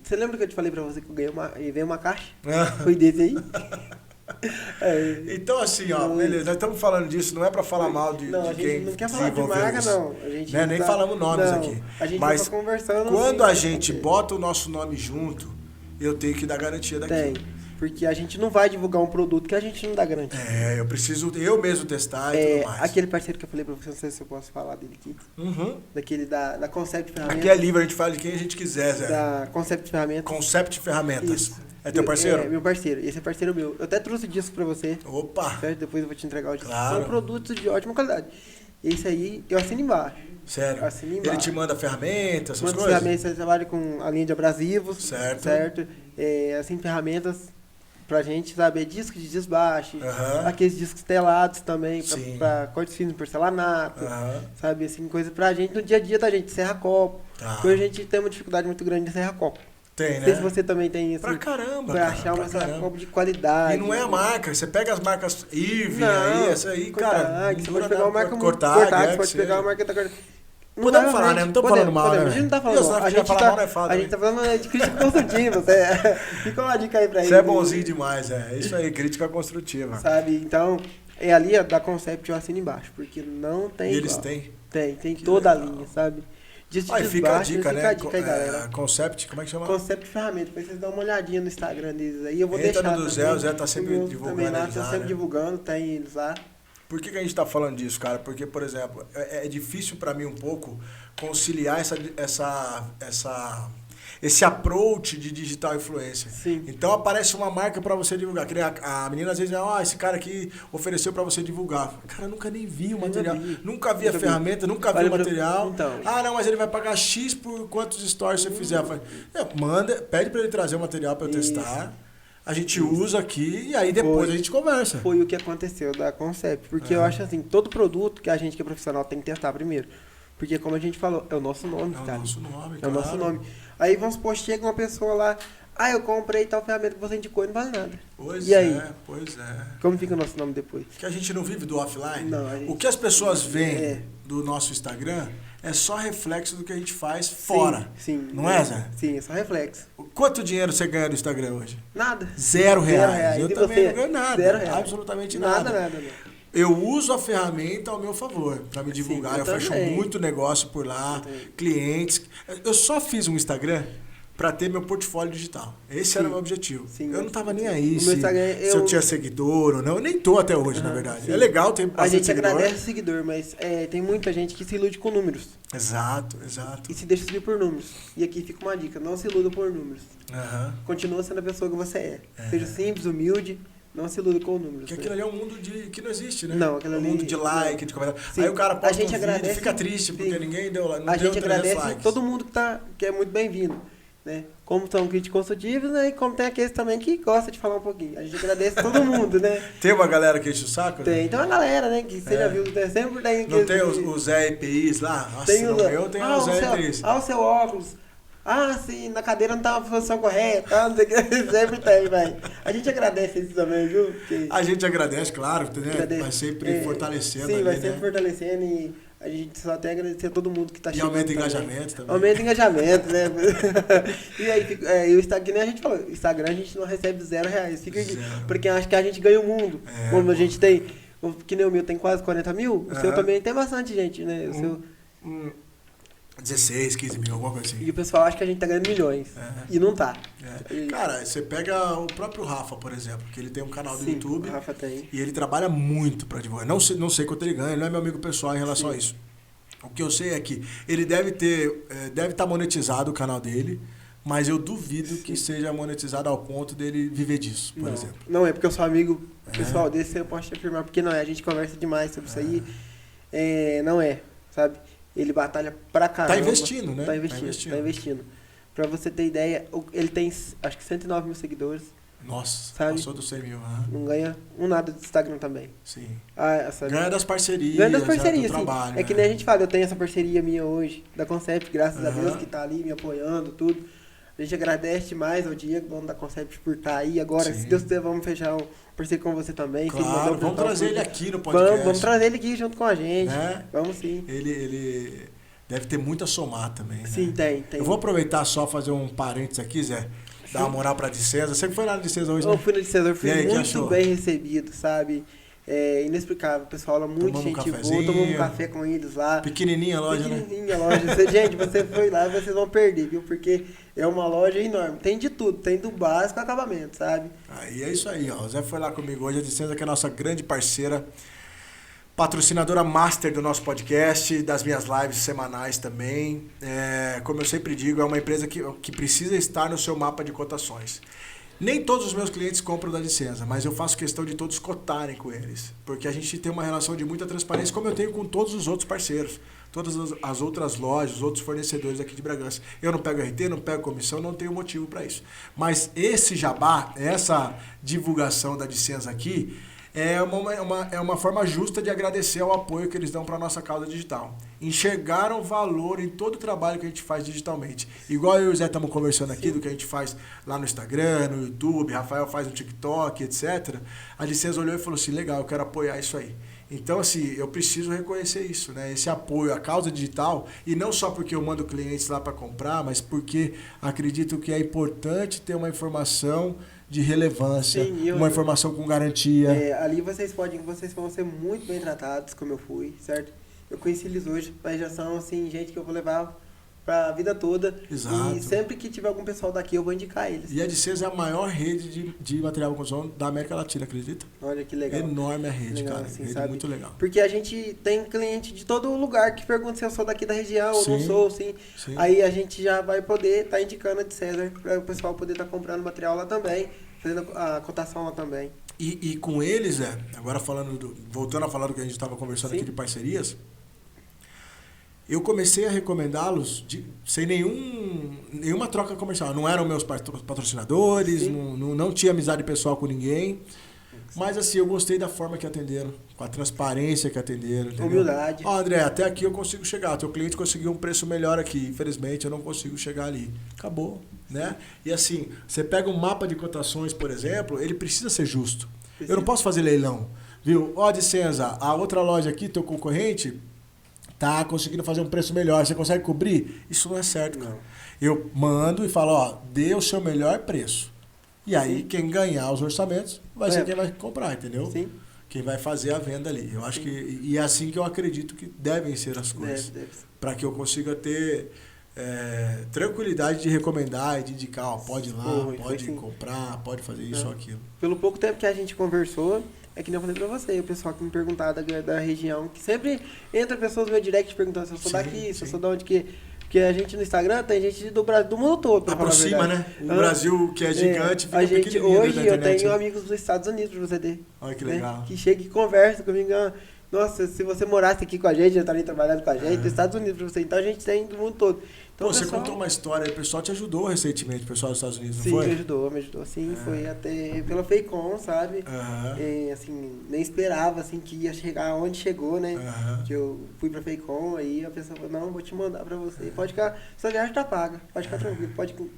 você lembra que eu te falei pra você que eu veio uma caixa? Foi desse aí? Então assim, ó, beleza, nós estamos falando disso, não é para falar mal de Não, a quem gente não quer falar de desenvolveu marca, isso. não. A gente Né? Nem tá- falamos nomes não, aqui. A gente Mas tá conversando... quando assim, a gente bota o nosso nome junto, eu tenho que dar garantia daquilo. Tem. Porque a gente não vai divulgar um produto que a gente não dá garantia. Eu preciso eu mesmo testar e tudo mais. Aquele parceiro que eu falei pra você, não sei se eu posso falar dele aqui. Uhum. Daquele da Concept Ferramentas. Aqui é livre, a gente fala de quem a gente quiser, Zé. Da Concept Ferramentas. Concept Ferramentas. Isso. É teu parceiro? É, meu parceiro. Esse é parceiro meu. Eu até trouxe disco pra você. Opa! Certo? Depois eu vou te entregar o disco. Claro. São produtos de ótima qualidade. Esse aí, eu assino embaixo. Sério? Assina Ele embaixo. te manda ferramentas, essas Manda coisas? ferramentas, você trabalha com a linha de abrasivos. Certo. Certo? Assim, ferramentas pra gente, sabe? Disco de desbaste. Aham. Aqueles discos telados também, Sim. pra cortes finos, porcelanato. Aham. Sabe? Assim, coisa pra gente no dia a dia da gente. Serra-copo. Tá. Porque hoje a gente tem uma dificuldade muito grande de serra-copo. Tem, Não sei né? se você também tem isso. Pra caramba, Pra cara, achar pra uma caramba. roupa de qualidade. E não é a marca, você pega as marcas Irving Não, aí, essa aí, cara, Cortag, não você dura pode pegar uma nada. marca Cortag, você que pode pegar seja. uma marca da Cortag. Podemos falar, né? Não estamos falando mal, né, A gente não tá velho? falando Eu, mal. se nós falar mal, não é fato, A gente né? tá falando de crítica construtiva. Fica uma dica aí pra ele. Você é bonzinho demais, é isso aí, crítica construtiva. Sabe? Então, é ali a da Concept eu assino embaixo, porque não tem E eles igual. têm? Tem Que toda legal. a linha, sabe? Disso Aí de fica a baixo, dica, fica né? a dica aí, galera. Concept, como é que chama? Concept Ferramenta, depois vocês dão uma olhadinha no Instagram deles aí. Eu vou Entra deixar no do também. Zé, o Zé tá sempre O meu divulgando também lá, eles tá lá, sempre né? divulgando, tem eles lá. Por que a gente tá falando disso, cara? Porque, por exemplo, é difícil pra mim um pouco conciliar esse approach de digital influencer. Sim. Então aparece uma marca pra você divulgar. Que nem a menina às vezes esse cara aqui ofereceu pra você divulgar. Cara, eu nunca nem vi o material. Nunca vi a ferramenta, nunca vi o material. Então. Ah, não, mas ele vai pagar X por quantos stories você fizer. Manda, pede pra ele trazer o material pra eu testar. A gente usa aqui e aí depois a gente conversa. Foi o que aconteceu da Concept. Porque eu acho assim, todo produto que a gente que é profissional tem que testar primeiro. Porque como a gente falou, é o nosso nome, É o tá? nosso nome, É o nosso claro. nome. Aí vamos supor, chega uma pessoa lá, eu comprei tal ferramenta que você indicou e não vale nada. Pois E aí? Pois é. Como fica o nosso nome depois? Que a gente não vive do offline. Não, a gente- O que as pessoas veem É. do nosso Instagram é só reflexo do que a gente faz fora. Sim. Não é, Zé? Sim, é só reflexo. Quanto dinheiro você ganha no Instagram hoje? Nada. R$0. Eu E também você? não ganho nada. R$0. Absolutamente nada. Nada. Eu uso a ferramenta ao meu favor para me divulgar. eu Eu fecho também. muito negócio por lá, clientes. Eu só fiz um Instagram para ter meu portfólio digital. Esse era o meu objetivo. Sim. Eu não tava nem aí O se meu Instagram, se eu tinha seguidor ou não. Eu nem tô até hoje, na verdade. sim. É legal ter A bastante gente seguidor. agradece o seguidor, mas tem muita gente que se ilude com números. Exato. E se deixa subir por números. E aqui fica uma dica, não se iluda por números. Aham. Continua sendo a pessoa que você é. Seja simples, humilde, não se iluda com números. Porque aquilo ali é um mundo que não existe, né? Não, aquilo é um ali- mundo de like, de comentário. Sim. Aí o cara A posta gente um vídeo e agradece- fica triste porque sim. ninguém deu like. A gente 300 agradece likes. todo mundo que é muito bem-vindo. Né? Como são críticos construtivos, né? E como tem aqueles também que gostam de falar um pouquinho. A gente agradece todo mundo, né? Tem uma galera que enche o saco? Tem uma galera, né? Que você já viu, né? Sempre tem Não aqueles tem que- os Zé EPIs lá? Nossa, tem no os- meu tem os Zé EPIs. o seu óculos. Se na cadeira não tá uma posição correta, não sei o que. Sempre tem, velho. A gente agradece isso também, viu? Porque A gente agradece, claro, né? agradece. Vai sempre fortalecendo Sim, ali, vai né? sempre fortalecendo e a gente só tem a agradecer a todo mundo que tá E chegando. aumenta o também. engajamento também. Aumenta o engajamento, né? E aí, e o Instagram, que nem a gente falou, Instagram a gente não recebe R$0. Fica aqui, Zero. porque acho que a gente ganha o mundo. É, Como a pô. gente tem, que nem o meu tem quase 40 mil, o seu Aham. também tem bastante gente, né? O seu, 16, 15 mil, alguma coisa assim. e o pessoal acha que a gente tá ganhando milhões. É. E não tá. É. E- Cara, você pega o próprio Rafa, por exemplo, que ele tem um canal do Sim, YouTube o Rafa tem. e ele trabalha muito pra divulgar. Não sei quanto ele ganha, ele não é meu amigo pessoal em relação a isso. O que eu sei é que ele deve estar monetizado o canal dele, mas eu duvido que seja monetizado ao ponto dele viver disso, por exemplo. Não é porque eu sou amigo pessoal desse, eu posso te afirmar, porque não é. A gente conversa demais sobre isso aí. Não é, sabe? Ele batalha pra caramba. Tá investindo, né? Tá investindo. Pra você ter ideia, ele tem acho que 109 mil seguidores. Nossa, Sabe? passou dos 100 mil. Né? Não ganha nada do Instagram também. Sim. Sabe? Ganha das parcerias, Ganha das do parcerias, sim. trabalho. É que nem a gente fala, eu tenho essa parceria minha hoje, da Concept, graças a Deus, que tá ali me apoiando, tudo. A gente agradece demais ao Diego, dono da Concept, por estar aí. Agora, Sim. se Deus quiser, vamos fechar um parceiro com você também. Se ele mandar Claro, um vamos portal trazer tudo. ele aqui no podcast. Vamos trazer ele aqui junto com a gente. Né? Vamos sim. Ele deve ter muito a somar também, né? Sim, tem. Eu vou aproveitar só fazer um parênteses aqui, Zé. Dar uma moral pra Dicesa. Você que foi lá na Dicesa hoje, Eu né? fui no César, fui E aí, que muito achou? bem recebido, sabe? É inexplicável. O pessoal lá, muito Tomamos um gente boa. cafezinho. Tomamos um café com eles lá. Pequenininha a loja, né? Pequenininha a loja. Gente, você foi lá e vocês vão perder, viu? Porque é uma loja enorme. Tem de tudo. Tem do básico ao acabamento, sabe? Aí é isso aí, ó. O Zé foi lá comigo hoje. A Dicesa que é a nossa grande parceira. Patrocinadora master do nosso podcast, das minhas lives semanais também. Como eu sempre digo, é uma empresa que precisa estar no seu mapa de cotações. Nem todos os meus clientes compram da Licença, mas eu faço questão de todos cotarem com eles. Porque a gente tem uma relação de muita transparência, como eu tenho com todos os outros parceiros. Todas as outras lojas, os outros fornecedores aqui de Bragança. Eu não pego RT, não pego comissão, não tenho motivo para isso. Mas esse jabá, essa divulgação da Licença aqui, É uma forma justa de agradecer ao apoio que eles dão para a nossa causa digital. Enxergaram valor em todo o trabalho que a gente faz digitalmente. Igual eu e o Zé estamos conversando aqui, do que a gente faz lá no Instagram, no YouTube, Rafael faz no TikTok, etc. A licença olhou e falou assim, legal, eu quero apoiar isso aí. Então, assim, eu preciso reconhecer isso, né? Esse apoio à causa digital, e não só porque eu mando clientes lá para comprar, mas porque acredito que é importante ter uma informação de relevância, uma informação com garantia. Ali vocês vão ser muito bem tratados, como eu fui, certo? Eu conheci eles hoje, mas já são, assim, gente que eu vou levar pra vida toda. Exato. E sempre que tiver algum pessoal daqui, eu vou indicar eles. E a Dicesa é a maior rede de material de construção da América Latina, acredita? Olha que legal. Enorme a rede, legal, cara. assim, Rede sabe? muito legal. Porque a gente tem cliente de todo lugar que pergunta se eu sou daqui da região ou Sim, não sou, sim. sim. Aí a gente já vai poder estar indicando a de César para o pessoal poder estar comprando material lá também, fazendo a cotação lá também. E com eles, agora voltando a falar do que a gente estava conversando aqui de parcerias, eu comecei a recomendá-los sem nenhuma troca comercial. Não eram meus patrocinadores, não tinha amizade pessoal com ninguém. Mas assim, eu gostei da forma que atenderam, com a transparência que atenderam. Entendeu? Humildade. Ó, André, até aqui eu consigo chegar. Teu cliente conseguiu um preço melhor aqui. Infelizmente, eu não consigo chegar ali. Acabou, né? E assim, você pega um mapa de cotações, por exemplo, ele precisa ser justo. Eu não posso fazer leilão. Viu? Ó, Dicenza, a outra loja aqui, teu concorrente, tá conseguindo fazer um preço melhor. Você consegue cobrir? Isso não é certo, cara. Eu mando e falo, ó, dê o seu melhor preço. E aí, quem ganhar os orçamentos vai ser quem vai comprar, entendeu? Sim. Quem vai fazer a venda ali. Eu acho que... E é assim que eu acredito que devem ser as coisas. Deve. Para que eu consiga ter tranquilidade de recomendar e de indicar, ó, pode ir lá, pode comprar, pode fazer isso ou aquilo. Pelo pouco tempo que a gente conversou, é que nem eu falei pra você, o pessoal que me perguntava da região, que sempre entra pessoas no meu direct perguntando se eu sou daqui, se eu sou de onde que... Porque a gente no Instagram tem gente do mundo todo. Pra aproxima, né? O Brasil, que é gigante, fica pequenininho. Hoje eu tenho amigos dos Estados Unidos pra você ter. Olha que legal. Que chega e conversa comigo. Nossa, se você morasse aqui com a gente, já estaria trabalhando com a gente, dos Estados Unidos pra você. Então a gente tem do mundo todo. Então, você contou uma história, o pessoal te ajudou recentemente, o pessoal dos Estados Unidos, não sim, foi? Me ajudou, sim. Foi até pela Feicom, sabe? Assim, nem esperava, assim, que ia chegar onde chegou, né? Que eu fui pra Feicom, aí a pessoa falou, não, vou te mandar pra você. Pode ficar, sua viagem tá paga, pode ficar tranquilo,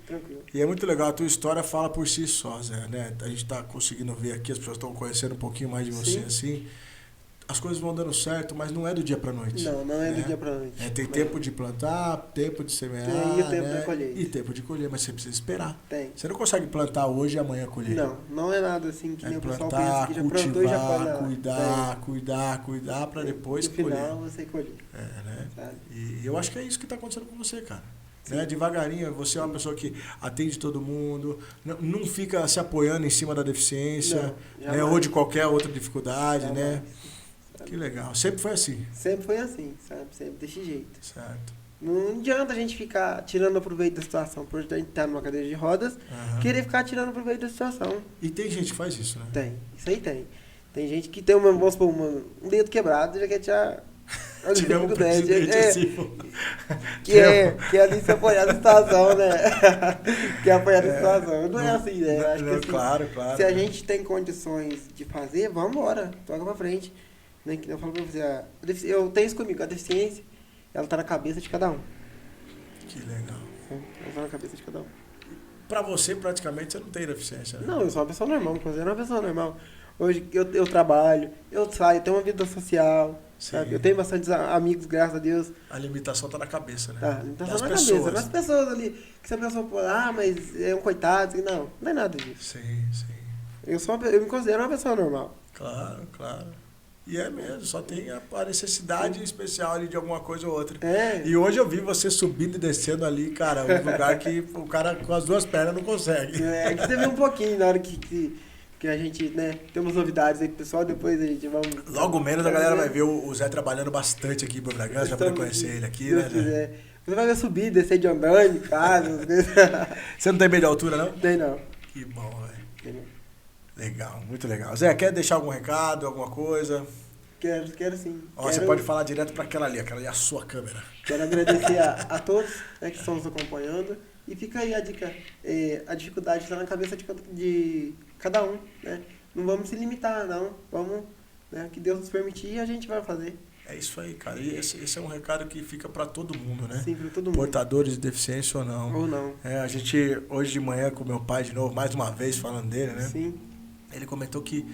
tranquilo. E é muito legal, a tua história fala por si só, Zé, né? A gente tá conseguindo ver aqui, as pessoas estão conhecendo um pouquinho mais de você, assim. As coisas vão dando certo, mas não é do dia pra noite. Não é do dia pra noite. Tem tempo de plantar, tempo de semear, e o tempo de colher. E tempo de colher, mas você precisa esperar. Tem. Você não consegue plantar hoje e amanhã colher. Não é nada assim que nem o pessoal plantar, pensa que já cultivar, plantou e já pode. cuidar pra depois no colher. No final você colher. Né? Sabe? E eu acho que é isso que tá acontecendo com você, cara. Né? Devagarinho, você é uma pessoa que atende todo mundo, não fica se apoiando em cima da deficiência, né? Ou de qualquer outra dificuldade, né? Que legal. Sempre foi assim? Sempre foi assim, sabe? Sempre desse jeito. Certo. Não adianta a gente ficar tirando proveito da situação, por a gente estar numa cadeira de rodas, querer ficar tirando proveito da situação. E tem gente que faz isso, né? Tem, isso aí tem. Tem gente que tem vamos supor, um dedo quebrado, já quer tirar... Tivemos um presidente assim, que é ali se apoiar na situação, né? Que é apoiar na situação. Não é assim, né? Eu acho que assim, claro. Se a gente tem condições de fazer, vamos embora, toca pra frente. Eu falo pra você, eu tenho isso comigo, a deficiência, ela tá na cabeça de cada um. Que legal. Ela tá na cabeça de cada um. Pra você, praticamente, você não tem deficiência, né? Não, eu sou uma pessoa normal, me considero uma pessoa normal. Hoje eu trabalho, eu saio, tenho uma vida social, sabe? Eu tenho bastantes amigos, graças a Deus. A limitação tá na cabeça, né? Tá, a limitação na cabeça. Nas pessoas ali, que se a pessoa for, mas é um coitado, não é nada disso. Sim. Eu me considero uma pessoa normal. Claro. E é mesmo, só tem a necessidade especial ali de alguma coisa ou outra. E hoje eu vi você subindo e descendo ali, cara, um lugar que o cara com as duas pernas não consegue. É que você vê um pouquinho na hora que a gente, né, tem umas novidades aí pro pessoal, depois a gente vai... Logo menos a galera vai ver o Zé trabalhando bastante aqui pro Bragança, vai poder conhecer ele aqui, né, Zé? Você vai ver subir, descer de andando, de casa, Você não tem medo de altura, não? Tem não. Que bom, velho. Legal, muito legal. Zé, quer deixar algum recado, alguma coisa? Quero sim. Você pode falar direto para aquela ali é a sua câmera. Quero agradecer a todos, né, que estão nos acompanhando. E fica aí a dica, a dificuldade está na cabeça de cada um, né? não vamos se limitar, não. Vamos, né, que Deus nos permitir, a gente vai fazer. É isso aí, cara. E esse é um recado que fica para todo mundo, né? Sim, para todo mundo. Portadores de deficiência ou não. Ou não. A gente, hoje de manhã, com meu pai de novo, mais uma vez falando dele, né? Sim. Ele comentou que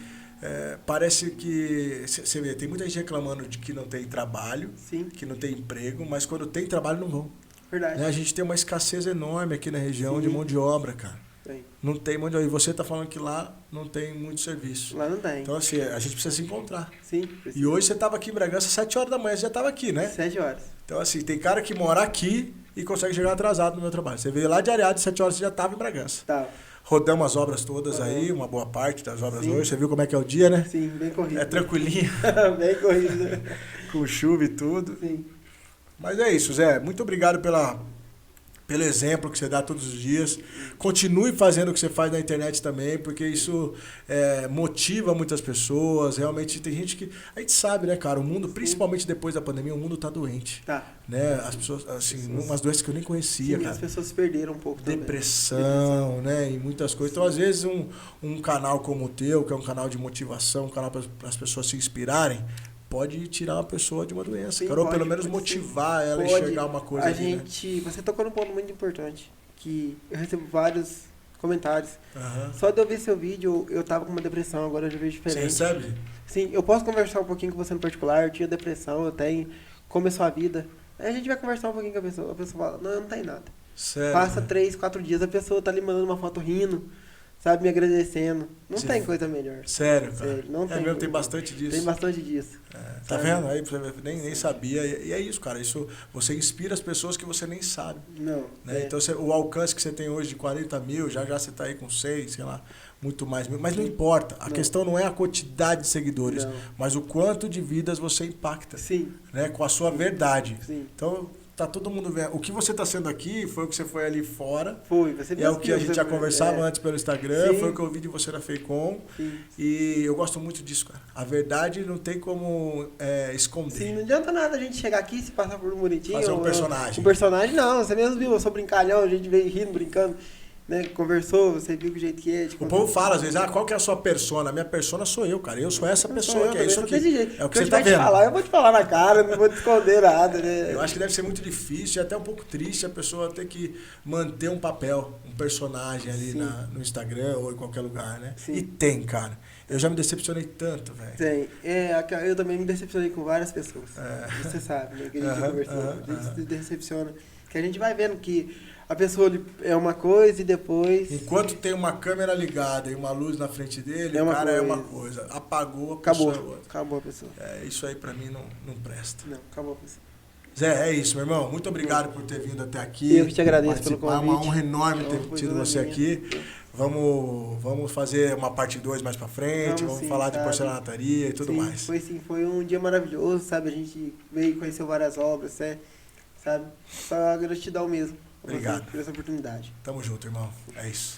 parece que, você vê, tem muita gente reclamando de que não tem trabalho, Sim. que não tem emprego, mas quando tem trabalho não vão. Verdade. Né? A gente tem uma escassez enorme aqui na região Sim. de mão de obra, cara. Tem. Não tem mão de obra. E você tá falando que lá não tem muito serviço. Lá não tem. Então, assim, a gente precisa se encontrar. Sim. E hoje você tava aqui em Bragança às 7 horas da manhã, você já tava aqui, né? 7 horas. Então, assim, tem cara que mora aqui e consegue chegar atrasado no meu trabalho. Você veio lá de Areado, 7 horas você já tava em Bragança. Tá. Rodamos as obras todas aí, uma boa parte das obras Sim. hoje. Você viu como é que é o dia, né? Sim, bem corrido. É tranquilinho, Bem corrido. com chuva e tudo. Sim. Mas é isso, Zé. Muito obrigado pelo exemplo que você dá todos os dias. Continue fazendo o que você faz na internet também, porque isso motiva muitas pessoas. Realmente tem gente que... A gente sabe, né, cara? O mundo, principalmente depois da pandemia, o mundo tá doente. Tá. Né? As pessoas, assim, umas doenças que eu nem conhecia, Sim, cara. as pessoas se perderam um pouco também. Depressão, né? E muitas coisas. Então, às vezes, um canal como o teu, que é um canal de motivação, um canal para as pessoas se inspirarem, pode tirar uma pessoa de uma doença, Sim, cara, ou pode, pelo menos pode motivar ela a Pode. enxergar uma coisa A ali, gente... Você tocou num ponto muito importante, que eu recebo vários comentários. né? Aham. Só de eu ver seu vídeo, eu tava com uma depressão, agora eu já vejo Você diferente. recebe? Sim, eu posso conversar um pouquinho com você no particular, eu tinha depressão, eu tenho, como é sua vida. Aí a gente vai conversar um pouquinho com a pessoa fala, não, eu não tenho nada. Sério? Passa 3, 4 dias, a pessoa tá ali mandando uma foto rindo, sabe, me agradecendo. Não Sim. tem coisa melhor. Sério, cara? Sério, não tem mesmo, tem coisa. bastante disso. Tem bastante disso. Tá sabe? vendo? Aí você nem sabia. E é isso, cara. Isso, você inspira as pessoas que você nem sabe. Não. Né? Então, o alcance que você tem hoje de 40 mil, já você tá aí com 6, sei lá, muito mais mil. Mas não importa. A questão não é a quantidade de seguidores, Não. mas o quanto de vidas você impacta. Sim, Né? Com a sua verdade. sim. Então, tá todo mundo vendo. O que você tá sendo aqui foi o que você foi ali fora. Foi, você É o que a viu, gente já você- conversava é, antes pelo Instagram, Sim. foi o que eu vi de você na Feicom. Sim. E eu gosto muito disso, cara. A verdade não tem como esconder. Sim, não adianta nada a gente chegar aqui e se passar por um bonitinho. Fazer um ou, personagem. Um personagem, não. Você mesmo viu, eu sou brincalhão, a gente veio rindo, brincando, né? Conversou, você viu o jeito que é. Tipo, O povo fala às vezes, qual que é a sua persona? A minha persona sou eu, cara. Eu sou essa pessoa que é isso aqui. É o que você tá vendo. Falar, eu vou te falar na cara, não vou te esconder nada, né? Eu acho que deve ser muito difícil e até um pouco triste a pessoa ter que manter um papel, um personagem ali Sim. no Instagram ou em qualquer lugar, né? Sim. E tem, cara. Eu já me decepcionei tanto, velho. Tem. Eu também me decepcionei com várias pessoas. Você sabe, né? Que a gente Aham, conversou. aham, A gente se decepciona. Que a gente vai vendo que a pessoa ali é uma coisa e depois. Enquanto tem uma câmera ligada e uma luz na frente dele, É o uma cara é coisa. uma coisa. Apagou, a Acabou. pessoa é outra. Acabou a pessoa. Isso aí pra mim não presta. Não, acabou a pessoa. Zé, é isso, meu irmão. Muito obrigado por ter vindo até aqui. Eu que te agradeço pelo participar. convite. É uma honra enorme ter Foi tido toda você minha. aqui. Vamos fazer uma parte 2 mais pra frente, vamos sim, falar de sabe? porcelanaria e tudo Sim, mais. Foi um dia maravilhoso, sabe? A gente veio e conheceu várias obras, né? Sabe? Só gratidão mesmo. Obrigado. Por essa oportunidade. Tamo junto, irmão. É isso.